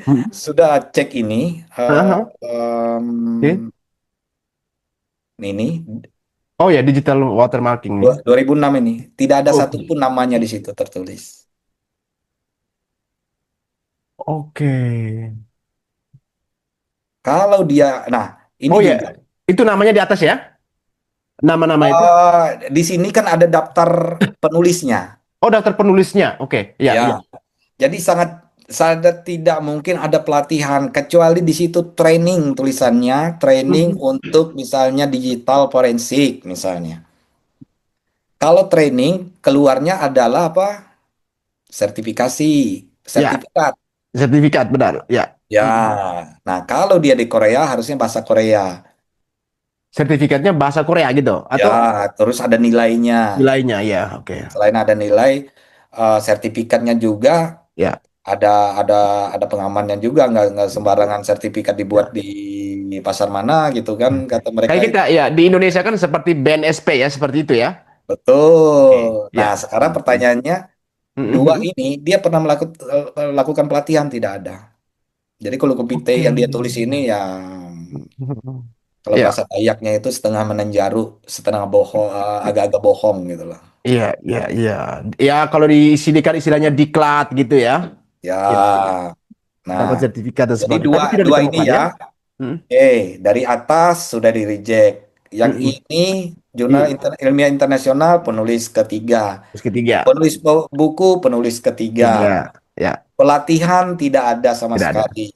Hmm. sudah cek ini, Aha, oke. ini Oh ya, digital watermarking nih. 2006 ini tidak ada Oke. satupun namanya di situ tertulis. Oke. Kalau dia, nah ini Oh ya, juga. itu namanya di atas ya? Nama-nama itu? Di sini kan ada daftar penulisnya. Oh, daftar penulisnya. Oke, ya, Ya, ya. jadi sangat sangat tidak mungkin ada pelatihan kecuali di situ training tulisannya, training Mhm. untuk misalnya digital forensik misalnya. Kalau training keluarnya adalah apa? Sertifikasi, Ya, sertifikat. sertifikat benar. Ya. Ya. Mhm. Nah, kalau dia di Korea harusnya bahasa Korea. Sertifikatnya bahasa Korea gitu Ya, atau terus ada nilainya. nilainya ya. Oke. Selain ada nilai, sertifikatnya juga Ya. ada ada ada pengamannya juga, nggak sembarangan sertifikat dibuat Ya. di pasar mana gitu kan kata mereka Kayak kita itu. ya di Indonesia kan seperti BNSP ya, seperti itu ya. Betul. Oke. Nah, Ya. sekarang pertanyaannya, dua Mhm. ini dia pernah melakukan pelatihan tidak ada. Jadi kalau Kopite Oke. yang dia tulis ini ya, kalau Ya, bahasa Dayaknya itu setengah menenjaru, setengah bohong, agak-agak bohong gitu loh. iya, iya, iya. Ya, kalau di sini kan istilahnya diklat gitu ya. Ya, ya. Ya, Dapat nah, sertifikat dan jadi sebagainya. dua Tapi tidak dua ini ditemukan ya. ya. Hmm. Dari atas sudah di reject. Yang Mm-mm. ini jurnal Di ilmiah internasional penulis ketiga. terus ketiga, Penulis buku penulis ketiga. tiga, ya Pelatihan tidak ada sama tidak ada. sekali.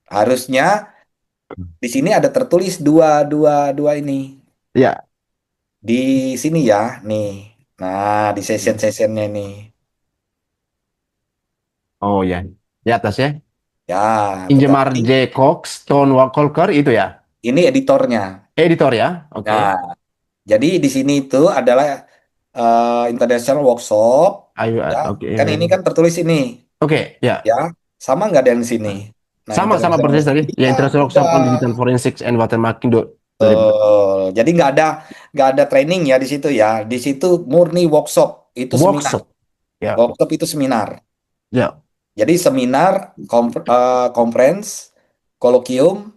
Harusnya di sini ada tertulis dua dua dua ini Ya, di sini ya, nih. Nah, di session-sessionnya nih. oh ya, di atas ya. Ya, Ingemar tetapi J. Cox, Stone Walker itu ya. ini editornya. Editor ya, oke. Nah, jadi di sini itu adalah International Workshop, Ayo, ya. oke, Kan ini kan tertulis ini, oke, ya. ya. Sama nggak dengan di sini? Nah, Sama-sama International persis Workshop. tadi. Ya, Iya, International udah. Workshop on Digital Forensics and Watermarking 2000. Jadi nggak ada training ya di situ ya. Di situ murni workshop, itu seminar. Workshop, ya, Workshop itu seminar. ya. Jadi seminar, conference, kolokium,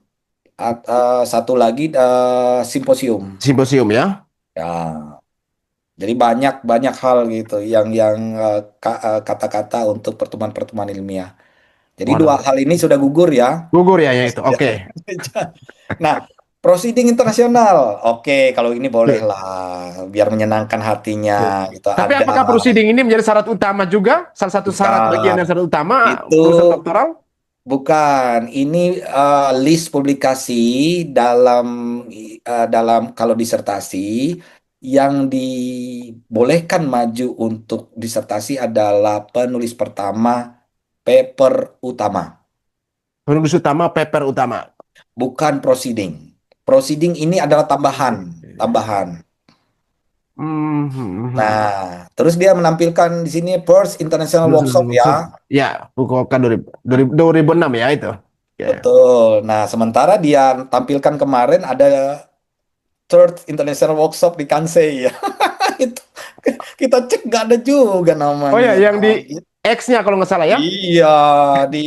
satu lagi simposium. Simposium ya. Ya, jadi banyak banyak hal gitu yang kata-kata untuk pertemuan-pertemuan ilmiah. Jadi dua Waduh. hal ini sudah gugur ya. Gugur ya, yang itu. Oke. Nah, proceeding internasional, oke kalau ini boleh Oke. lah, biar menyenangkan hatinya Oke. gitu. Tapi Ada apakah proceeding ini menjadi syarat utama juga? Salah satu syarat bagian bukan dan syarat utama itu urusan doktoral? bukan ini list publikasi dalam dalam kalau disertasi yang dibolehkan maju untuk disertasi adalah penulis pertama paper utama, Penulis utama, paper utama. bukan proceeding. Proceeding ini adalah tambahan, Oke. tambahan. Hmm, hmm, hmm. Nah, terus dia menampilkan di sini First International Penulis Workshop ya. maksud, ya, Fukuoka 2006 ya itu. Oke. Betul. Nah, sementara dia tampilkan kemarin ada Third International Workshop di Kansai ya. Itu kita cek nggak ada juga Oh ya, namanya. yang di X-nya kalau nggak salah ya? Iya, di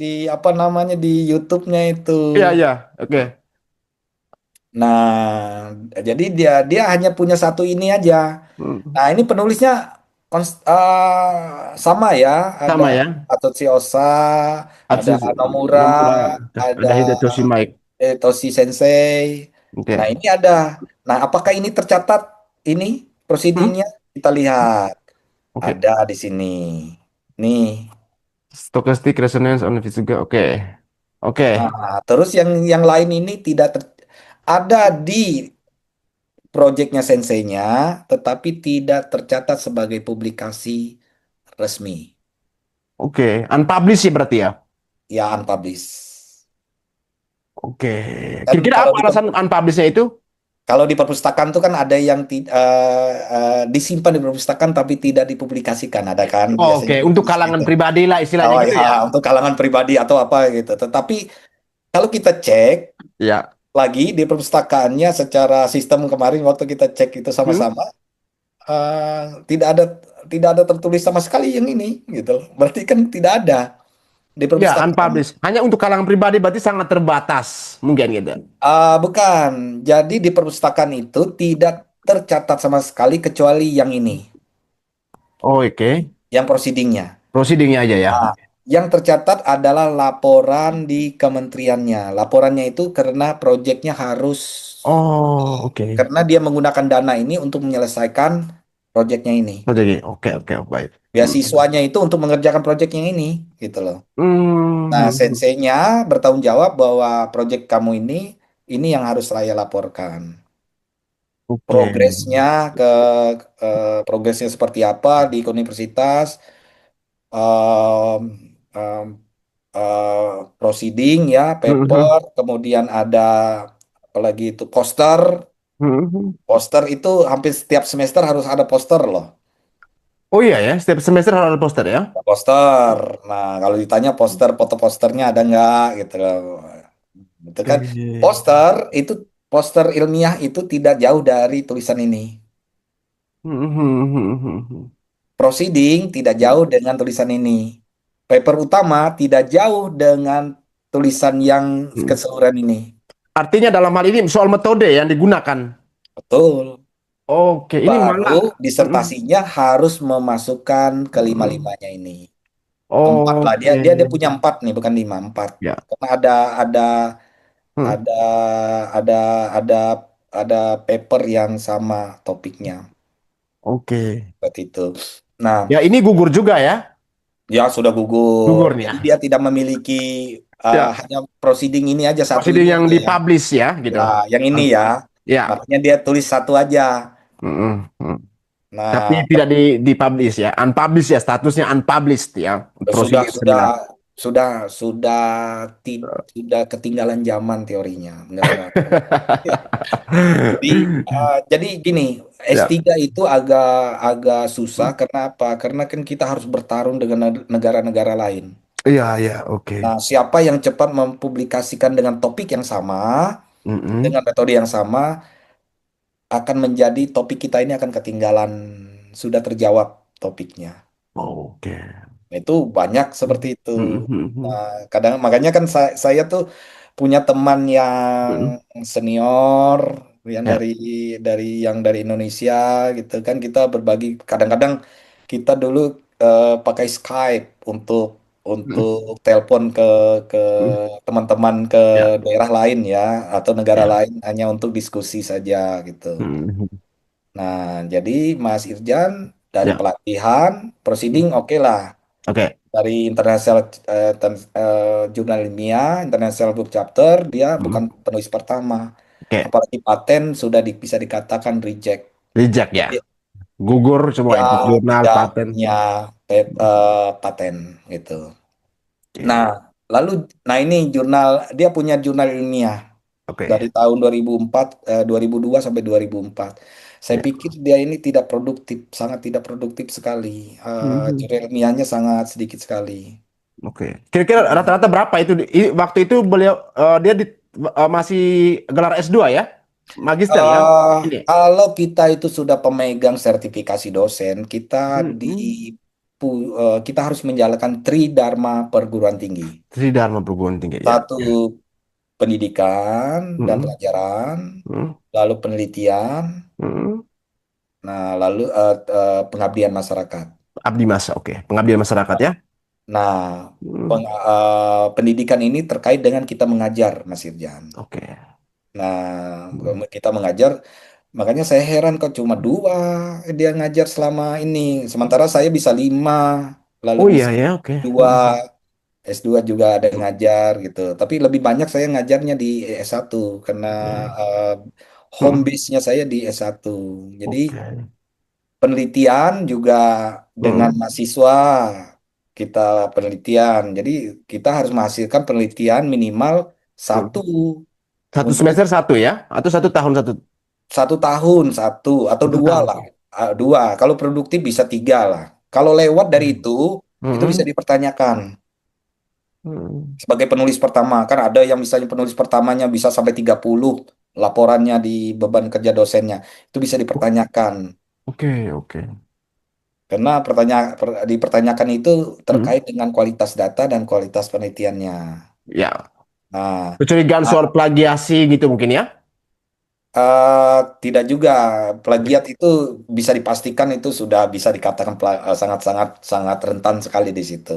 di apa namanya di YouTube-nya itu. Iya, iya. Oke. Nah, jadi dia dia hanya punya satu ini aja. Hmm. Nah, ini penulisnya sama ya, ada Sama ya. Atsushi Osa, ada Atsushi Nomura, Nomura, ada ada Hidetoshi Mike. Toshi Sensei. Nah, Oke. ini ada. Nah, apakah ini tercatat ini Hmm? proceedingnya? Kita lihat. Oke. Ada di sini. Nih. Stochastic resonance on physical. Oke. Oke. Nah, terus yang lain ini tidak ada di proyeknya Senseinya, tetapi tidak tercatat sebagai publikasi resmi. Oke. Unpublished sih berarti ya. Ya, unpublished. Oke. Kan Kira-kira kalau apa alasan unpublishednya itu? di perpustakaan tuh kan ada yang disimpan di perpustakaan tapi tidak dipublikasikan, ada kan biasanya Oke. Untuk ditulis kalangan gitu. pribadi lah istilahnya Oh gitu ya, ya. untuk kalangan pribadi atau apa gitu. Tetapi kalau kita cek Ya. lagi di perpustakaannya secara sistem kemarin waktu kita cek itu Hmm? sama-sama, tidak ada tertulis sama sekali yang ini gitu loh. Berarti kan tidak ada di Ya, perpustakaan. unpublished. Hanya untuk kalangan pribadi berarti sangat terbatas. Mungkin gitu. Bukan. Jadi di perpustakaan itu tidak tercatat sama sekali kecuali yang ini, Oh, oke. yang proceedingnya. Proceedingnya aja ya. Nah, yang tercatat adalah laporan di kementeriannya. Laporannya itu karena proyeknya harus, Oh, oke. karena dia menggunakan dana ini untuk menyelesaikan proyeknya ini. Oke, oke, oke, baik. Hmm. Beasiswanya itu untuk mengerjakan proyek yang ini, gitu loh. Nah, Hmm. senseinya bertanggung jawab bahwa proyek kamu ini yang harus saya laporkan. Oke. Progresnya ke progresnya seperti apa di universitas, em, em, proceeding ya, Mhm. paper, kemudian ada apalagi itu poster. Mhm. Poster itu hampir setiap semester harus ada poster loh. Oh iya ya, setiap semester harus ada poster ya. Poster. Nah, kalau ditanya poster, foto posternya ada nggak gitu loh. Itu kan Oke. poster itu poster ilmiah itu tidak jauh dari tulisan ini. Proceeding tidak jauh dengan tulisan ini. Paper utama tidak jauh dengan tulisan yang keseluruhan ini. Artinya dalam hal ini soal metode yang digunakan. Betul. Oke, ini Baru malah. disertasinya harus memasukkan kelima-limanya ini. Empat lah dia Oke. dia dia punya empat nih bukan lima empat. Ya. Karena Hmm. ada ada ada ada paper yang sama topiknya Oke. seperti itu. Nah, Ya, ini gugur juga ya. ya sudah gugur. Gugur nih Jadi ya. dia tidak memiliki Ya. hanya proceeding ini aja satu Prosedur ini yang aja ya. dipublish ya, Ya, gitu. yang ini ya. Ya. Makanya dia tulis satu aja. Mm, mm. Tapi Nah, tidak dipublish ya, unpublished ya, statusnya unpublished ya, sudah prosedur sudah seminar. sudah sudah sudah ketinggalan zaman teorinya. Benar-benar. Jadi gini, Ya, S3 itu agak agak susah karena apa? Karena kan kita harus bertarung dengan negara-negara lain. iya, iya, oke. Nah, siapa yang cepat mempublikasikan dengan topik yang sama, Mm-mm. dengan metode yang sama, akan menjadi topik kita ini akan ketinggalan, sudah terjawab topiknya. Oke. Nah, itu banyak seperti itu. Mm-mm. Nah, kadang makanya kan saya tuh punya teman yang Mm-mm. senior yang Ya. dari Indonesia gitu kan kita berbagi kadang-kadang kita dulu pakai Skype untuk Mm-mm. telepon ke Mm. teman-teman ke Ya, daerah lain ya atau negara ya. lain hanya untuk diskusi saja gitu. Mm. Nah, jadi Mas Irjan dari Ya. pelatihan proceeding oke lah Oke. dari international jurnal ilmiah, international book chapter, dia bukan Mm. penulis pertama. Oke. Apalagi paten sudah bisa dikatakan reject. Reject ya. Jadi Gugur semua dia itu jurnal tidak paten. punya paten gitu. Nah, Oke. lalu nah ini jurnal dia punya jurnal ilmiah Oke. dari tahun 2004 2002 sampai 2004. Saya Ya. pikir dia ini tidak produktif, sangat tidak produktif sekali. Mhm. Jurnal ilmiahnya sangat sedikit sekali. Oke. Kira-kira rata-rata berapa itu? Waktu itu beliau dia masih gelar S2 ya? Magister ya? Ini. Kalau kita itu sudah pemegang sertifikasi dosen, Hmm. kita harus menjalankan Tridharma perguruan tinggi. Tridharma perguruan tinggi ya. Satu pendidikan dan Hmm. pelajaran, Hmm. lalu penelitian, Hmm. nah lalu pengabdian masyarakat. Abdi masa, oke. Pengabdian masyarakat ya. Nah, Hmm. pendidikan ini terkait dengan kita mengajar, Mas Irjan. Oke. Hmm. Nah, kita mengajar. Makanya saya heran kok cuma dua dia ngajar selama ini. Sementara saya bisa lima, lalu Oh iya bisa ya, oke. dua, Hmm. S2 juga ada yang ngajar gitu. Tapi lebih banyak saya ngajarnya di S1 karena Oke. eh, home Hmm. base-nya saya di S1. Jadi Oke. penelitian juga dengan Hmm. mahasiswa kita penelitian. Jadi kita harus menghasilkan penelitian minimal Hmm. satu Satu untuk semester satu ya? Atau satu tahun satu? 1 tahun satu atau Satu dua tahun. lah. Dua kalau produktif bisa tiga lah kalau lewat dari Hmm. itu bisa Hmm. dipertanyakan Hmm. sebagai penulis pertama kan ada yang misalnya penulis pertamanya bisa sampai 30 laporannya di beban kerja dosennya itu bisa dipertanyakan Oke, oke. karena dipertanyakan itu Hmm. terkait dengan kualitas data dan kualitas penelitiannya. Ya. Nah, Kecurigaan nah, soal plagiasi gitu mungkin ya? eh, tidak juga Oke. plagiat itu bisa dipastikan itu sudah bisa dikatakan sangat-sangat sangat rentan sekali di situ.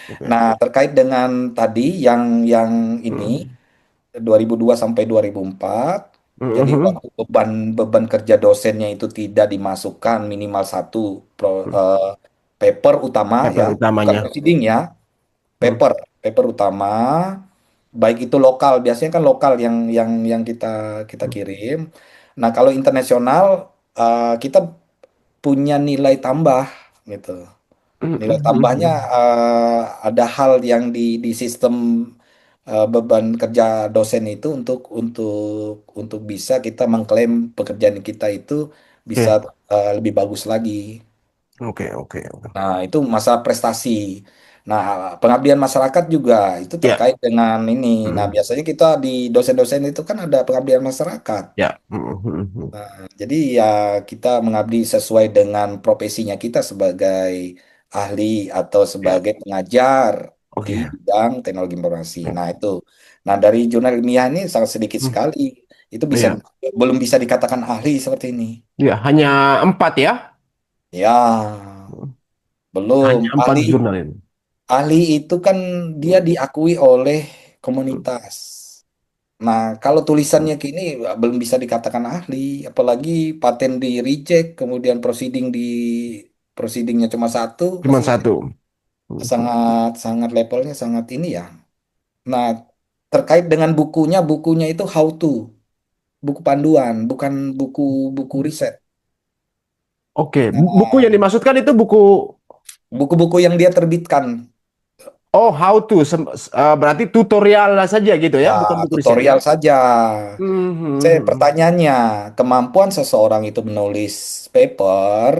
Oke. Nah, terkait dengan tadi yang ini Hmm. 2002 sampai 2004, jadi Mhm. waktu beban beban kerja dosennya itu tidak dimasukkan minimal satu eh, paper utama ya, Paper bukan utamanya. proceeding ya, Hmm. paper paper utama, baik itu lokal, biasanya kan lokal yang kita kita kirim. Nah, kalau internasional kita punya nilai tambah gitu. Nilai tambahnya Mhm. ada hal yang di sistem beban kerja dosen itu untuk bisa kita mengklaim pekerjaan kita itu bisa Oke. lebih bagus lagi. Oke, oke, oke. Nah, itu masalah prestasi. Nah, pengabdian masyarakat juga itu Ya. terkait dengan ini. Nah, Hmm. biasanya kita di dosen-dosen itu kan ada pengabdian masyarakat. Ya. Hmm. Jadi ya kita mengabdi sesuai dengan profesinya kita sebagai ahli atau Ya. sebagai pengajar di Oke. bidang teknologi informasi. Nah, itu. Nah, dari jurnal ilmiah ini sangat sedikit Hmm. sekali. Itu bisa Ya. belum bisa dikatakan ahli seperti ini. Ya, hanya 4 ya. Ya, belum. Hanya 4 Ahli jurnal ini. ahli itu kan dia diakui oleh komunitas. Nah, kalau tulisannya kini belum bisa dikatakan ahli, apalagi paten di reject, kemudian proceedingnya cuma satu, Cuma pasti satu. sangat sangat levelnya sangat ini ya. Nah, terkait dengan bukunya itu how to, buku panduan, bukan buku-buku riset. Oke, buku Nah, yang dimaksudkan itu buku. buku-buku yang dia terbitkan, Oh, how to. Berarti tutorial saja gitu ya, ya bukan buku riset ya. tutorial saja. Saya Hmm. pertanyaannya, kemampuan seseorang itu menulis paper,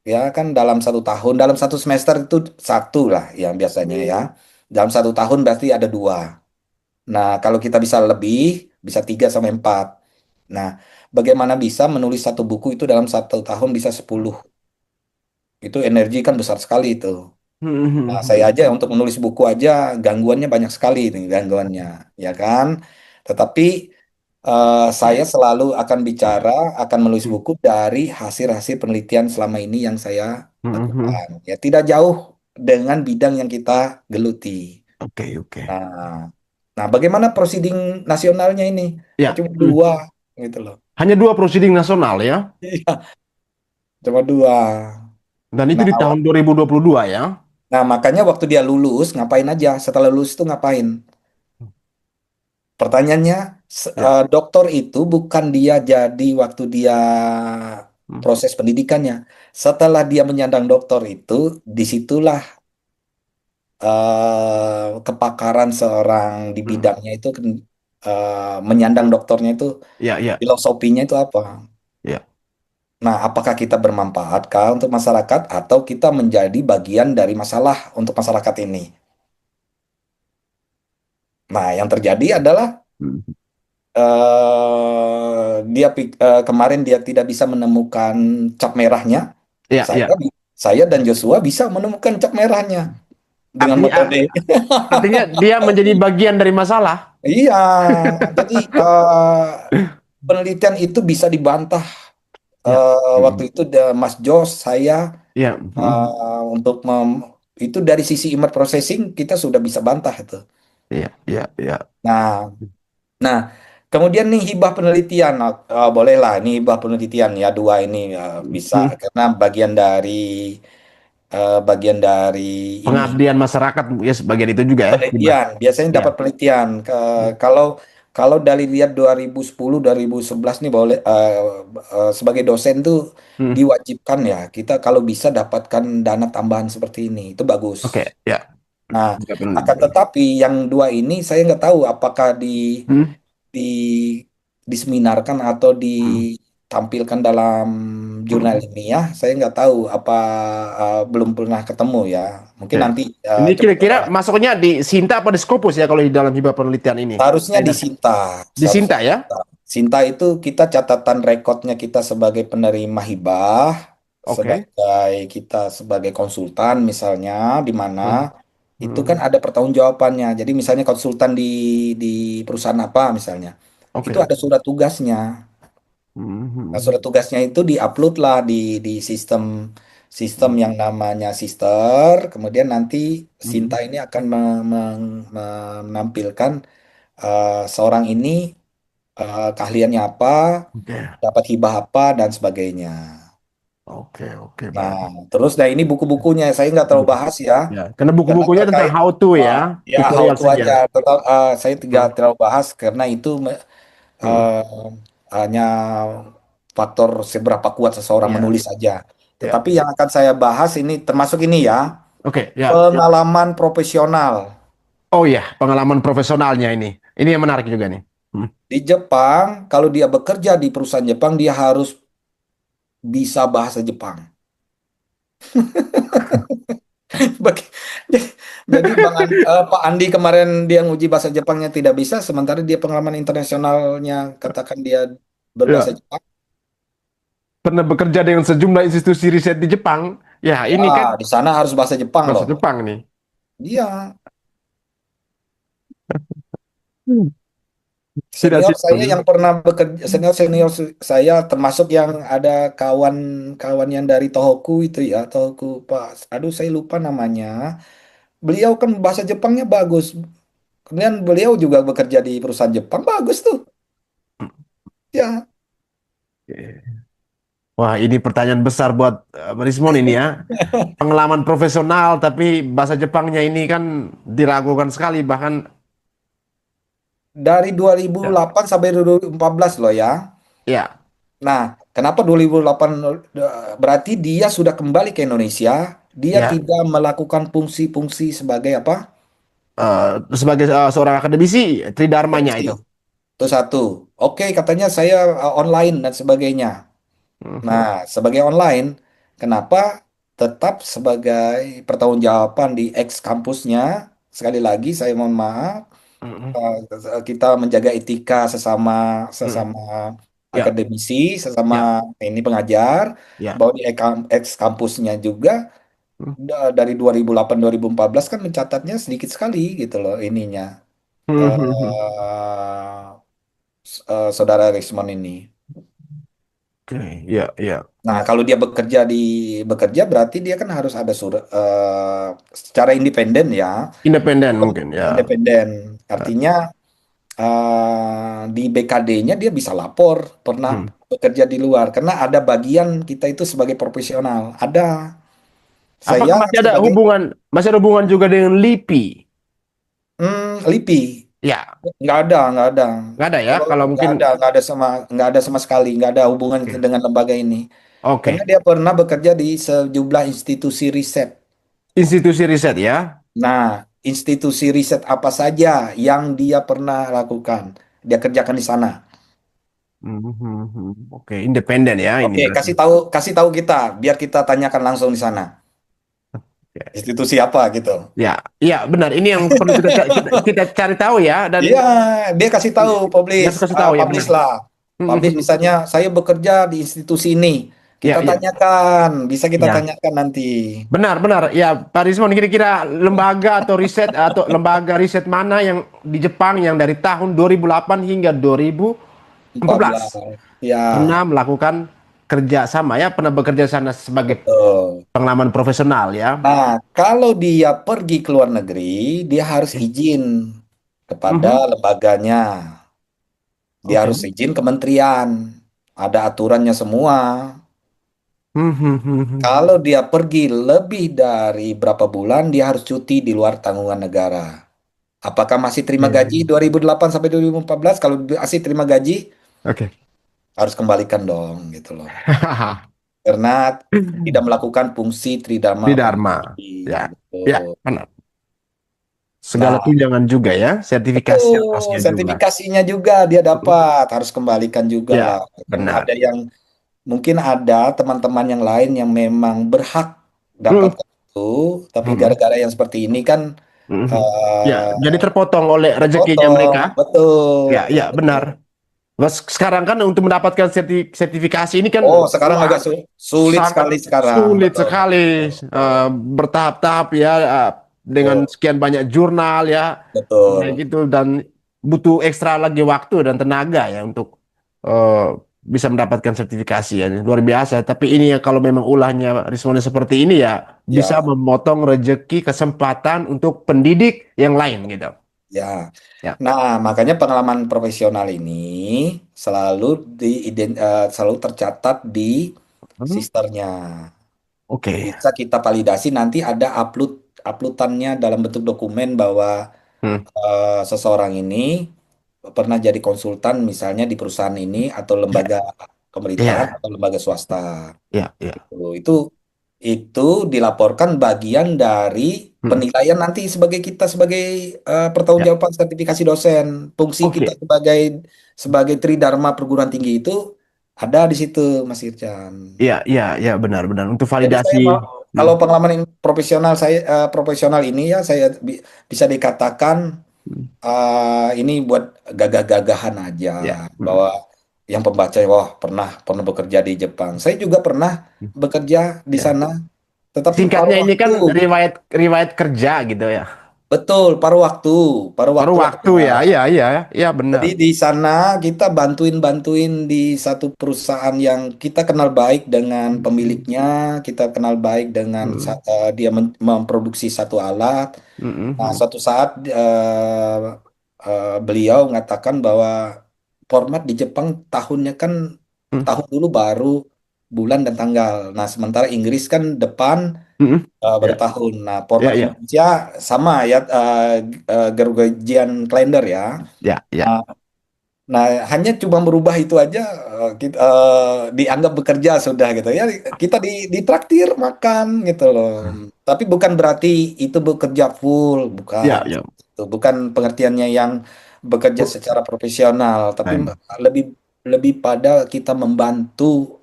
ya kan dalam 1 tahun, dalam 1 semester itu satu lah yang biasanya ya. Dalam 1 tahun berarti ada dua. Nah, kalau kita bisa lebih, bisa 3 sampai 4. Nah, bagaimana bisa menulis satu buku itu dalam 1 tahun bisa 10? Itu energi kan besar sekali itu. Nah, saya Hmm. aja untuk menulis buku aja gangguannya banyak sekali nih gangguannya, ya kan? Tetapi saya selalu akan bicara, akan menulis buku dari hasil-hasil penelitian selama ini yang saya lakukan. Ya, tidak jauh dengan bidang yang kita geluti. Oke, oke. Nah, nah, bagaimana proceeding nasionalnya ini? Kok Ya. cuma dua, gitu loh. Hanya 2 prosiding nasional ya. Iya, cuma dua. Dan itu Nah, di tahun 2022 ya. nah, makanya waktu dia lulus, ngapain aja? Setelah lulus itu ngapain? Pertanyaannya, Ya. doktor itu bukan dia jadi waktu dia Hmm. proses pendidikannya. Setelah dia menyandang doktor itu, disitulah kepakaran seorang di Hmm. bidangnya itu menyandang doktornya itu Ya, ya, filosofinya itu apa? ya. Nah, apakah kita bermanfaatkah untuk masyarakat atau kita menjadi bagian dari masalah untuk masyarakat ini? Nah, yang terjadi adalah Hmm. kemarin dia tidak bisa menemukan cap merahnya. Ya, Saya ya. saya dan Joshua bisa menemukan cap merahnya dengan Artinya, metode. artinya dia menjadi bagian dari masalah. Iya, jadi penelitian itu bisa dibantah. Ya. Waktu Hmm. itu Mas Jos, saya Ya. Hmm. untuk itu dari sisi image processing kita sudah bisa bantah itu. Ya, ya, ya. Nah, nah, kemudian nih hibah penelitian, nah, bolehlah ini hibah penelitian ya dua ini bisa Hmm. karena bagian dari ini Pengabdian masyarakat ya sebagian itu juga ya, Gibah. penelitian. Biasanya Ya. dapat penelitian. Kalau kalau dari lihat 2010 2011 nih boleh sebagai dosen tuh Hmm. diwajibkan ya kita kalau bisa dapatkan dana tambahan seperti ini itu bagus. Oke, ya. Nah, Juga akan tetapi yang dua ini saya nggak tahu apakah Hmm. di diseminarkan atau Hmm. ditampilkan dalam jurnal Hmm. ilmiah. Saya nggak tahu apa belum pernah ketemu ya. Mungkin Ya. nanti Ini coba-coba. kira-kira masuknya di Sinta apa di Scopus ya kalau di dalam hibah penelitian ini? Seharusnya Aida. disinta, Di seharusnya Sinta ya? disinta. Sinta itu kita catatan rekodnya kita sebagai penerima hibah, Oke. sebagai kita sebagai konsultan misalnya, di mana Hmm. itu kan Hmm. ada pertanggungjawabannya. Jadi misalnya konsultan di perusahaan apa misalnya, itu Oke. ada surat tugasnya. Nah, Hmm. surat tugasnya itu diupload lah di sistem sistem Hmm. yang namanya Sister. Kemudian nanti Sinta Hmm. ini akan menampilkan seorang ini keahliannya apa, Oke. dapat hibah apa dan sebagainya. Oke, oke, Nah, baik. terus nah ini buku-bukunya saya nggak terlalu bahas ya, Ya, karena karena buku-bukunya tentang terkait how to uh, ya, ya how tutorial to saja. aja. Tetap saya tidak Hmm. terlalu bahas karena itu Hmm. uh, hanya faktor seberapa kuat seseorang Ya, menulis saja. ya. Tetapi yang akan saya bahas ini termasuk ini ya, Oke, ya. pengalaman profesional. Oh ya, pengalaman profesionalnya ini. Ini yang menarik juga nih. Hmm. Di Jepang, kalau dia bekerja di perusahaan Jepang, dia harus bisa bahasa Jepang. Bagi- Jadi Pak Andi kemarin dia nguji bahasa Jepangnya tidak bisa, sementara dia pengalaman internasionalnya katakan dia berbahasa Ya, Jepang. pernah bekerja dengan sejumlah institusi riset di Jepang. Ya, Ya, ini kan di sana harus bahasa Jepang bahasa loh. Jepang nih. Iya, Hmm. Tidak senior simpel saya ya. yang pernah bekerja, senior senior saya termasuk yang ada kawan-kawan yang dari Tohoku itu ya, Tohoku Pak. Aduh, saya lupa namanya. Beliau kan bahasa Jepangnya bagus. Kemudian beliau juga bekerja di perusahaan Jepang, bagus tuh. Ya, Oke. Wah, ini pertanyaan besar buat Rismon ini ya. Pengalaman profesional, tapi bahasa Jepangnya ini kan diragukan sekali. Bahkan, dari ya, 2008 sampai 2014 loh ya. ya, Nah, kenapa 2008 berarti dia sudah kembali ke Indonesia, dia ya, tidak melakukan fungsi-fungsi sebagai apa? eh, sebagai seorang akademisi, tridharmanya Akademisi. itu. Itu satu. Oke, katanya saya online dan sebagainya. Mhm, Nah, sebagai online, kenapa tetap sebagai pertanggungjawaban di ex kampusnya? Sekali lagi saya mohon maaf, mhm, kita menjaga etika sesama mhm. sesama Ya, akademisi, sesama ya, ini pengajar, ya. bahwa di ex kampusnya juga Mhm, dari 2008 2014 kan mencatatnya sedikit sekali gitu loh ininya, mhm, mhm. eh saudara Rismon ini. Oke, ya, ya. Nah, kalau dia bekerja berarti dia kan harus ada surat secara independen ya, Independen mungkin ya. independen. Artinya di BKD-nya dia bisa lapor pernah Hmm. bekerja di luar karena ada bagian kita itu sebagai profesional. Ada Apakah saya sebagai masih ada hubungan juga dengan LIPI? LIPI. Ya, Nggak ada. nggak ada ya. Kalau Kalau mungkin, nggak ada sama sekali, nggak ada hubungan oke, dengan lembaga ini. Karena oke. dia pernah bekerja di sejumlah institusi riset. Institusi riset ya. Nah, institusi riset apa saja yang dia pernah lakukan? Dia kerjakan di sana. Oke, independen ya ini Oke, berarti. kasih tahu kita, biar kita tanyakan langsung di sana. Oke. Institusi apa gitu? Ya, ya benar. Ini yang perlu kita cari tahu ya. Dan Iya, dia kasih tahu, dia kasih tahu ya benar. publish lah. Publish misalnya saya bekerja di institusi ini. Kita Ya, ya. tanyakan, bisa kita Ya, tanyakan nanti. benar, benar. Ya, Pak Rismon, kira-kira lembaga atau riset atau lembaga riset mana yang di Jepang yang dari tahun 2008 hingga 14. 2014 Ya, pernah melakukan kerja sama ya, pernah bekerja sana sebagai betul. pengalaman profesional ya. Nah, kalau dia pergi ke luar negeri, dia harus Ya. izin kepada Mhm. lembaganya. Dia Oke. harus izin kementerian. Ada aturannya semua. Kalau dia pergi lebih dari berapa bulan, dia harus cuti di luar tanggungan negara. Apakah masih terima gaji Oke. 2008 sampai 2014? Kalau masih terima gaji, Oke. harus kembalikan dong, gitu loh. Karena tidak melakukan fungsi tridharma Di Dharma. Pancasila. Ya. Gitu. Ya, benar. Segala Nah, tunjangan juga ya, sertifikasi betul, atasnya juga. sertifikasinya juga dia dapat, harus kembalikan juga lah. Ya, Kan ada benar. yang mungkin ada teman-teman yang lain yang memang berhak Hmm, dapatkan itu, tapi hmm, gara-gara yang seperti ini kan hmm. Ya, jadi eh terpotong oleh rezekinya potong, mereka. betul, Ya, ya, betul. benar. Terus sekarang kan untuk mendapatkan sertifikasi ini kan Oh, sekarang wah, agak sulit sangat sekali sekarang, sulit betul, sekali, betul, bertahap-tahap ya, dengan betul, sekian banyak jurnal ya, kayak betul. gitu, dan butuh ekstra lagi waktu dan tenaga ya untuk eh, bisa mendapatkan sertifikasi ya, luar biasa. Tapi ini ya kalau memang ulahnya Rismon seperti ini ya bisa Ya, memotong rezeki kesempatan untuk pendidik yang lain gitu. ya. Ya. Nah, makanya pengalaman profesional ini selalu selalu tercatat di Hmm, sisternya. oke. Bisa kita validasi nanti ada uploadannya dalam bentuk dokumen bahwa Hmm. seseorang ini pernah jadi konsultan misalnya di perusahaan ini atau Ya, lembaga pemerintahan ya, atau lembaga swasta. ya, ya. Gitu. Itu dilaporkan bagian dari Hmm. penilaian nanti sebagai kita sebagai Ya. pertanggungjawaban sertifikasi dosen. Fungsi kita Oke. sebagai sebagai Tridharma perguruan tinggi itu ada di situ, Mas Ircan. Ya, ya, ya, benar-benar untuk Jadi saya validasi. mau, Kalau Hmm. pengalaman profesional ini ya saya bisa dikatakan ini buat gagah-gagahan aja Ya. bahwa yang pembaca wah pernah pernah bekerja di Jepang. Saya juga pernah bekerja di Ya. sana, tetapi Singkatnya paruh ini waktu. kan riwayat riwayat kerja gitu ya. Betul, paruh Baru waktu waktu aja. ya, iya iya ya benar. Jadi di sana kita bantuin-bantuin di satu perusahaan yang kita kenal baik dengan Hmm. pemiliknya, kita kenal baik dengan Hmm. dia memproduksi satu alat. Nah, Hmm. suatu saat beliau mengatakan bahwa format di Jepang tahunnya kan Hmm. tahun dulu baru bulan dan tanggal. Nah, sementara Inggris kan depan Hmm. baru Ya, tahun. Nah, ya, format ya, Indonesia sama ya Gregorian kalender ya. ya, ya. Nah, nah, hanya cuma merubah itu aja kita dianggap bekerja sudah gitu ya. Kita ditraktir makan gitu loh. Tapi bukan berarti itu bekerja full, bukan. Ya, ya. Bukan pengertiannya yang bekerja Oh, secara profesional, tapi baik. lebih lebih pada kita membantu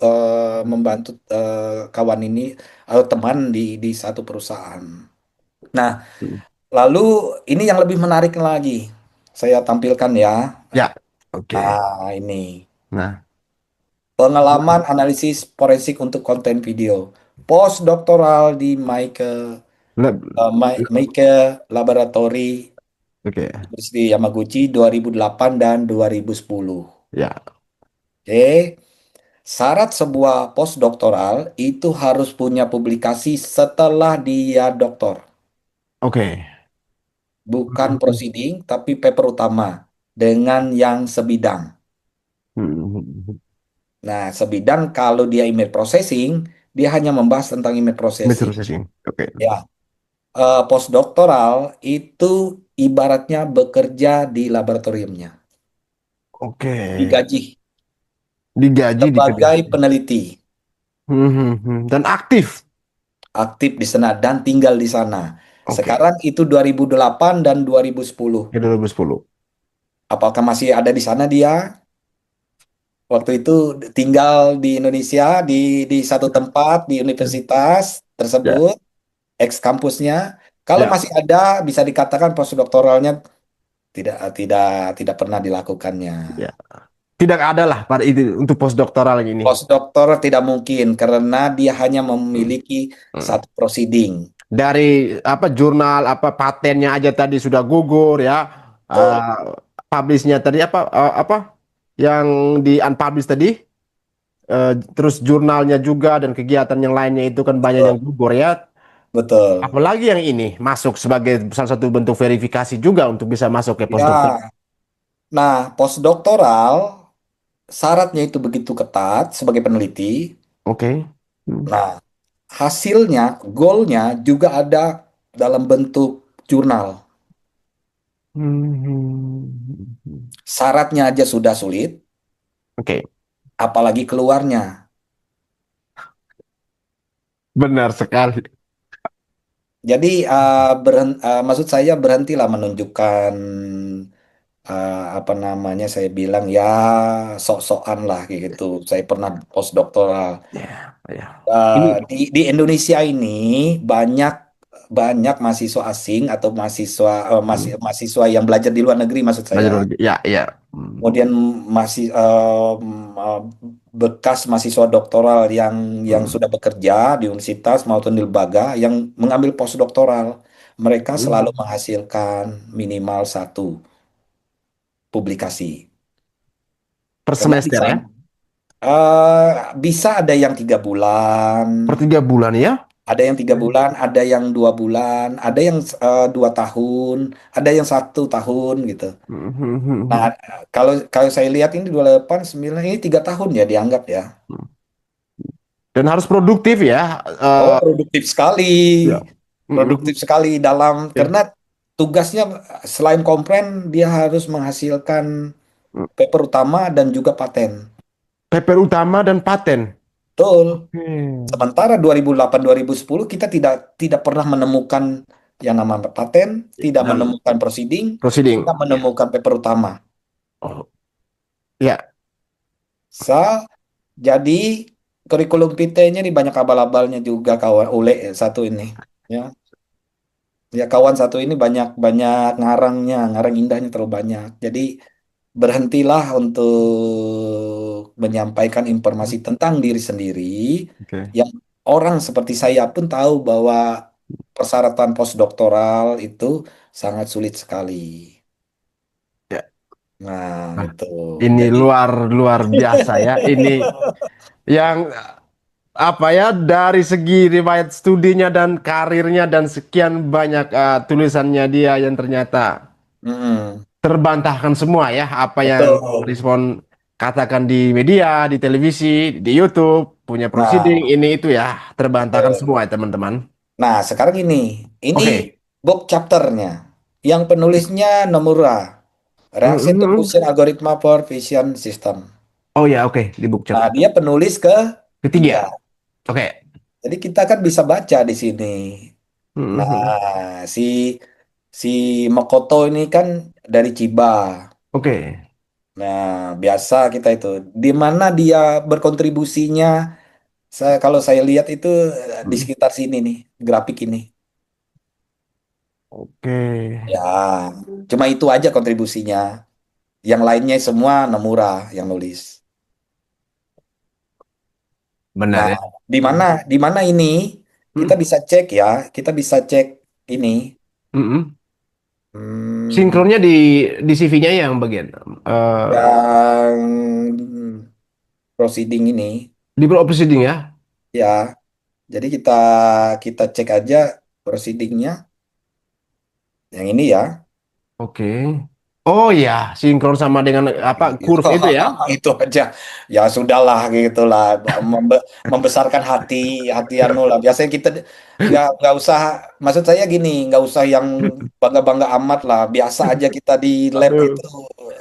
membantu kawan ini atau teman di satu perusahaan. Nah, Hmm. lalu ini yang lebih menarik lagi. Saya tampilkan ya. Ya, oke. Nah, ini. Nah, Pengalaman analisis forensik untuk konten video. Postdoktoral di leb- Meike Laboratory oke. University Yamaguchi 2008 dan 2010. Ya, Oke. Syarat sebuah postdoktoral itu harus punya publikasi setelah dia doktor. oke. Bukan Hmm. proceeding, tapi paper utama dengan yang sebidang. Hmm. Nah, sebidang kalau dia image processing, dia hanya membahas tentang image Mixed processing. processing. Oke. Ya, postdoktoral itu ibaratnya bekerja di laboratoriumnya, Oke. digaji Digaji di kedai. sebagai peneliti, Dan aktif aktif di sana dan tinggal di sana. oke. Sekarang itu 2008 dan 2010. Ke 2010. Apakah masih ada di sana dia? Waktu itu tinggal di Indonesia di satu tempat di universitas Ya, tersebut, ex kampusnya. Kalau ya, masih ada, bisa dikatakan postdoktoralnya tidak tidak tidak pernah dilakukannya. ya. Tidak ada lah pada itu untuk postdoktoral ini. Postdoktor tidak mungkin karena dia hanya Hmm. memiliki Hmm. satu proceeding. Dari apa jurnal apa patennya aja tadi sudah gugur ya. Betul. Publishnya tadi apa yang di unpublish tadi. Terus jurnalnya juga dan kegiatan yang lainnya itu kan banyak yang Betul. gugur ya. Betul. Apalagi yang ini masuk sebagai salah satu bentuk verifikasi juga untuk bisa masuk ke postdoktor. Ya, nah postdoktoral syaratnya itu begitu ketat sebagai peneliti. Oke. Hmm. Nah, hasilnya, goalnya juga ada dalam bentuk jurnal. Hmm. Syaratnya aja sudah sulit, Oke, apalagi keluarnya. benar sekali. Jadi maksud saya berhentilah menunjukkan apa namanya saya bilang ya sok-sokan lah kayak gitu. Saya pernah postdoktoral. Ya, ya. Ini Di Indonesia ini banyak banyak mahasiswa asing atau hmm, mahasiswa yang belajar di luar negeri maksud belajar saya. lagi. Ya, ya. Hmm. Kemudian masih bekas mahasiswa doktoral yang Hmm. sudah bekerja di universitas maupun di lembaga yang mengambil postdoktoral. Mereka selalu Hmm. menghasilkan minimal satu publikasi. Per Karena di semester ya? sana bisa ada yang 3 bulan, Per 3 bulan ya? ada yang 3 bulan, ada yang 2 bulan, ada yang 2 tahun, ada yang 1 tahun gitu. Nah, Hmm. kalau kalau saya lihat ini 28 9 ini 3 tahun ya dianggap ya. Dan harus produktif ya. Oh, produktif sekali. Ya. Produktif sekali dalam Ya. karena tugasnya selain kompren dia harus menghasilkan paper utama dan juga paten. Paper utama dan paten. Betul. Hmm. Sementara 2008 2010 kita tidak tidak pernah menemukan yang namanya paten, tidak Dan menemukan proceeding, proceeding. tidak Ya. menemukan paper utama. Oh, ya. Sa, jadi kurikulum PT-nya nih banyak abal-abalnya juga kawan Ule satu ini. Ya, ya kawan satu ini banyak banyak ngarangnya, ngarang indahnya terlalu banyak. Jadi berhentilah untuk menyampaikan informasi tentang diri sendiri Oke. yang orang seperti saya pun tahu bahwa persyaratan postdoktoral itu sangat sulit sekali. Ya. Nah, Nah, itu. ini Jadi luar luar biasa ya. Ini yang apa ya, dari segi riwayat studinya dan karirnya dan sekian banyak tulisannya dia yang ternyata mm, terbantahkan semua ya, apa yang betul. respon katakan di media, di televisi, di YouTube, punya proceeding Nah, ini itu ya terbantahkan betul. semua ya teman-teman. Nah, sekarang ini Oke. book chapternya. Yang penulisnya Nomura, Reaksi Mhm. Diffusion Algorithm for Vision System. Oh ya, oke, di book Nah, chapter dia penulis ketiga. ketiga. Oke. Jadi kita kan bisa baca di sini. Mhm. Nah, si Makoto ini kan dari Chiba. Oke. Nah, biasa kita itu di mana dia berkontribusinya. Kalau saya lihat itu di Hmm. sekitar sini nih, grafik ini. Oke. Ya, cuma itu aja kontribusinya. Yang lainnya semua Nomura yang nulis. Benar Nah, ya. di mana Mhm. di mana ini kita Mhm. bisa cek ya, kita bisa cek ini. Mhm. Hmm, Sinkronnya di CV-nya yang bagian yang proceeding ini di proceeding ya. ya. Jadi kita kita cek aja proceedingnya yang ini ya. Oke. Oh ya, sinkron sama dengan apa Itu, kurve itu ya. itu aja ya sudahlah gitulah membesarkan hati hati anu lah biasanya kita nggak usah maksud saya gini nggak usah yang bangga-bangga amat lah biasa aja kita di lab Aduh. itu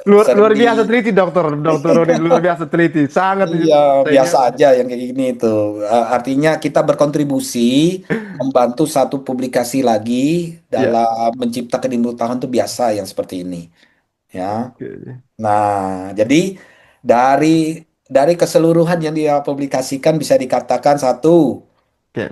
Luar, sering luar di biasa teliti dokter. Dokter Roni luar biasa teliti. Sangat iya sayangnya. biasa aja yang kayak gini itu. Artinya kita berkontribusi membantu satu publikasi lagi Ya. dalam menciptakan ilmu pengetahuan itu biasa yang seperti ini ya. Oke. Nah, jadi dari dari keseluruhan yang dia publikasikan bisa dikatakan satu, Oke.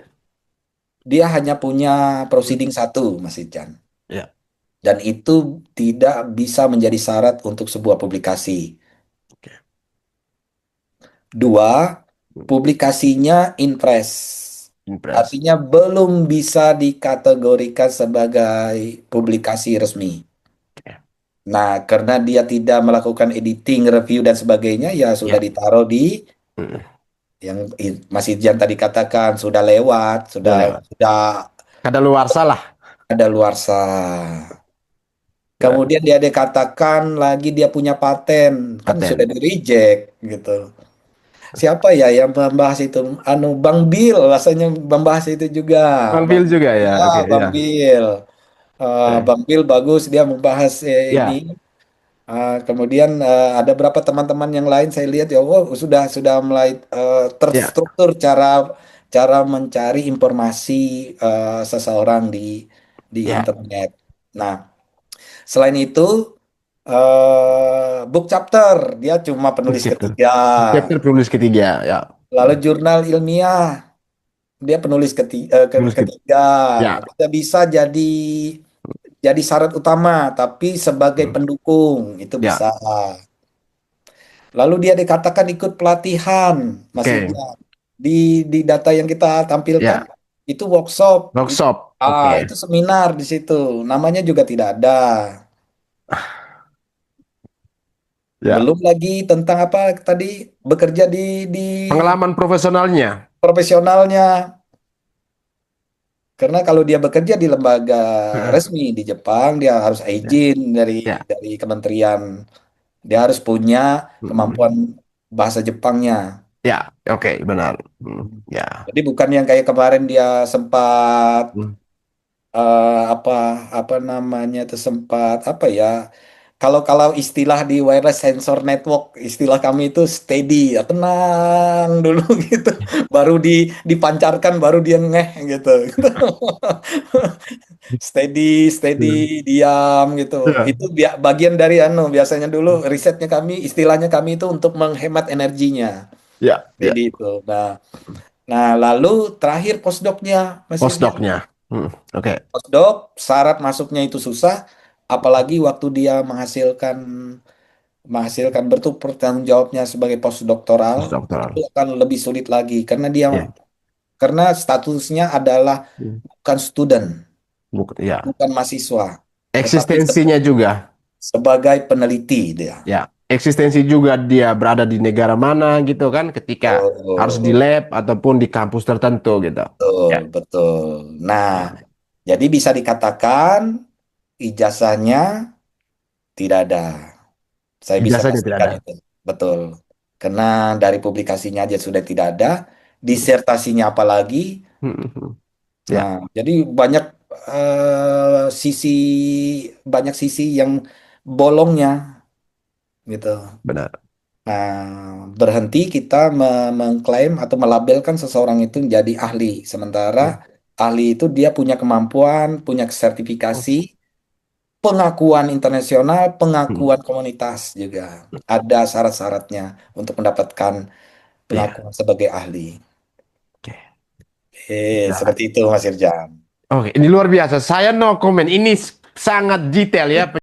dia hanya punya proceeding satu, Mas Ijan. Ya. Dan itu tidak bisa menjadi syarat untuk sebuah publikasi. Oke. Dua, publikasinya in press. Impres. Artinya belum bisa dikategorikan sebagai publikasi resmi. Oke. Nah, karena dia tidak melakukan editing, review, dan sebagainya, ya sudah Ya. ditaruh di Mm. yang Mas Irjan tadi katakan sudah lewat, Udah lewat. sudah Kadaluarsa lah. ada luarsa. Ya. Kemudian dia dikatakan lagi dia punya paten, kan sudah Paten. di reject gitu. Siapa ya yang membahas itu? Anu Bang Bill, rasanya membahas itu juga. Bang Bang, Bill juga ya. ya Oke, Bang ya. Bill. Oke. Bang Bill bagus dia membahas ini. Ya. Kemudian ada berapa teman-teman yang lain saya lihat ya, oh sudah mulai Ya. terstruktur cara cara mencari informasi seseorang di Ya. internet. Nah, selain itu book chapter dia cuma Book penulis chapter. ketiga. Book chapter penulis ketiga. Ya. Lalu jurnal ilmiah dia penulis Penulis ketiga. ketiga. Ya. Tidak bisa jadi syarat utama, tapi sebagai Hmm. pendukung itu bisa. Ya. Lalu dia dikatakan ikut pelatihan, Mas Oke. Ija. Di data yang kita tampilkan, Ya. itu workshop, Workshop. Oke. itu seminar di situ. Namanya juga tidak ada. Ya. Belum lagi tentang apa tadi bekerja di Pengalaman profesionalnya. profesionalnya. Karena kalau dia bekerja di lembaga resmi di Jepang, dia harus Ya. izin dari Ya. dari kementerian. Dia harus punya kemampuan Mm. bahasa Jepangnya. Ya. Oke, benar. Ya. Jadi bukan yang kayak kemarin dia sempat Hmm. apa apa namanya itu sempat apa ya kalau kalau istilah di wireless sensor network istilah kami itu steady ya tenang dulu gitu baru dipancarkan baru dia ngeh gitu steady steady diam gitu Ya. itu bagian dari anu biasanya dulu risetnya kami istilahnya kami itu untuk menghemat energinya Ya, ya. Jadi itu. Nah, lalu terakhir postdoknya, Mas Irjan. Postdoknya. Oke. Postdoc, syarat masuknya itu susah, apalagi waktu dia menghasilkan menghasilkan bentuk pertanggung jawabnya sebagai postdoktoral, itu Postdoktoral. akan lebih sulit lagi Ya. karena statusnya adalah Hmm. bukan student, Ya. bukan mahasiswa, tetapi Eksistensinya juga. sebagai peneliti dia. Ya. Eksistensi juga dia berada di negara mana gitu kan ketika harus di Oh, lab ataupun di kampus tertentu gitu. betul, Ya. betul. Nah, Ya. jadi bisa dikatakan ijazahnya tidak ada. Saya bisa Ijazahnya tidak pastikan ada. itu. Betul. Karena dari publikasinya aja sudah tidak ada, disertasinya apalagi. Ya, Nah, jadi sisi banyak sisi yang bolongnya gitu. benar. Nah, berhenti kita mengklaim atau melabelkan seseorang itu menjadi ahli. Sementara Ya. ahli itu dia punya kemampuan, punya sertifikasi, pengakuan internasional, Hmm. pengakuan komunitas juga. Ada syarat-syaratnya untuk mendapatkan Iya. pengakuan sebagai ahli. Oke. Ya. Seperti itu Mas Irjan. Oke, ini luar biasa. Saya no comment. Ini sangat detail ya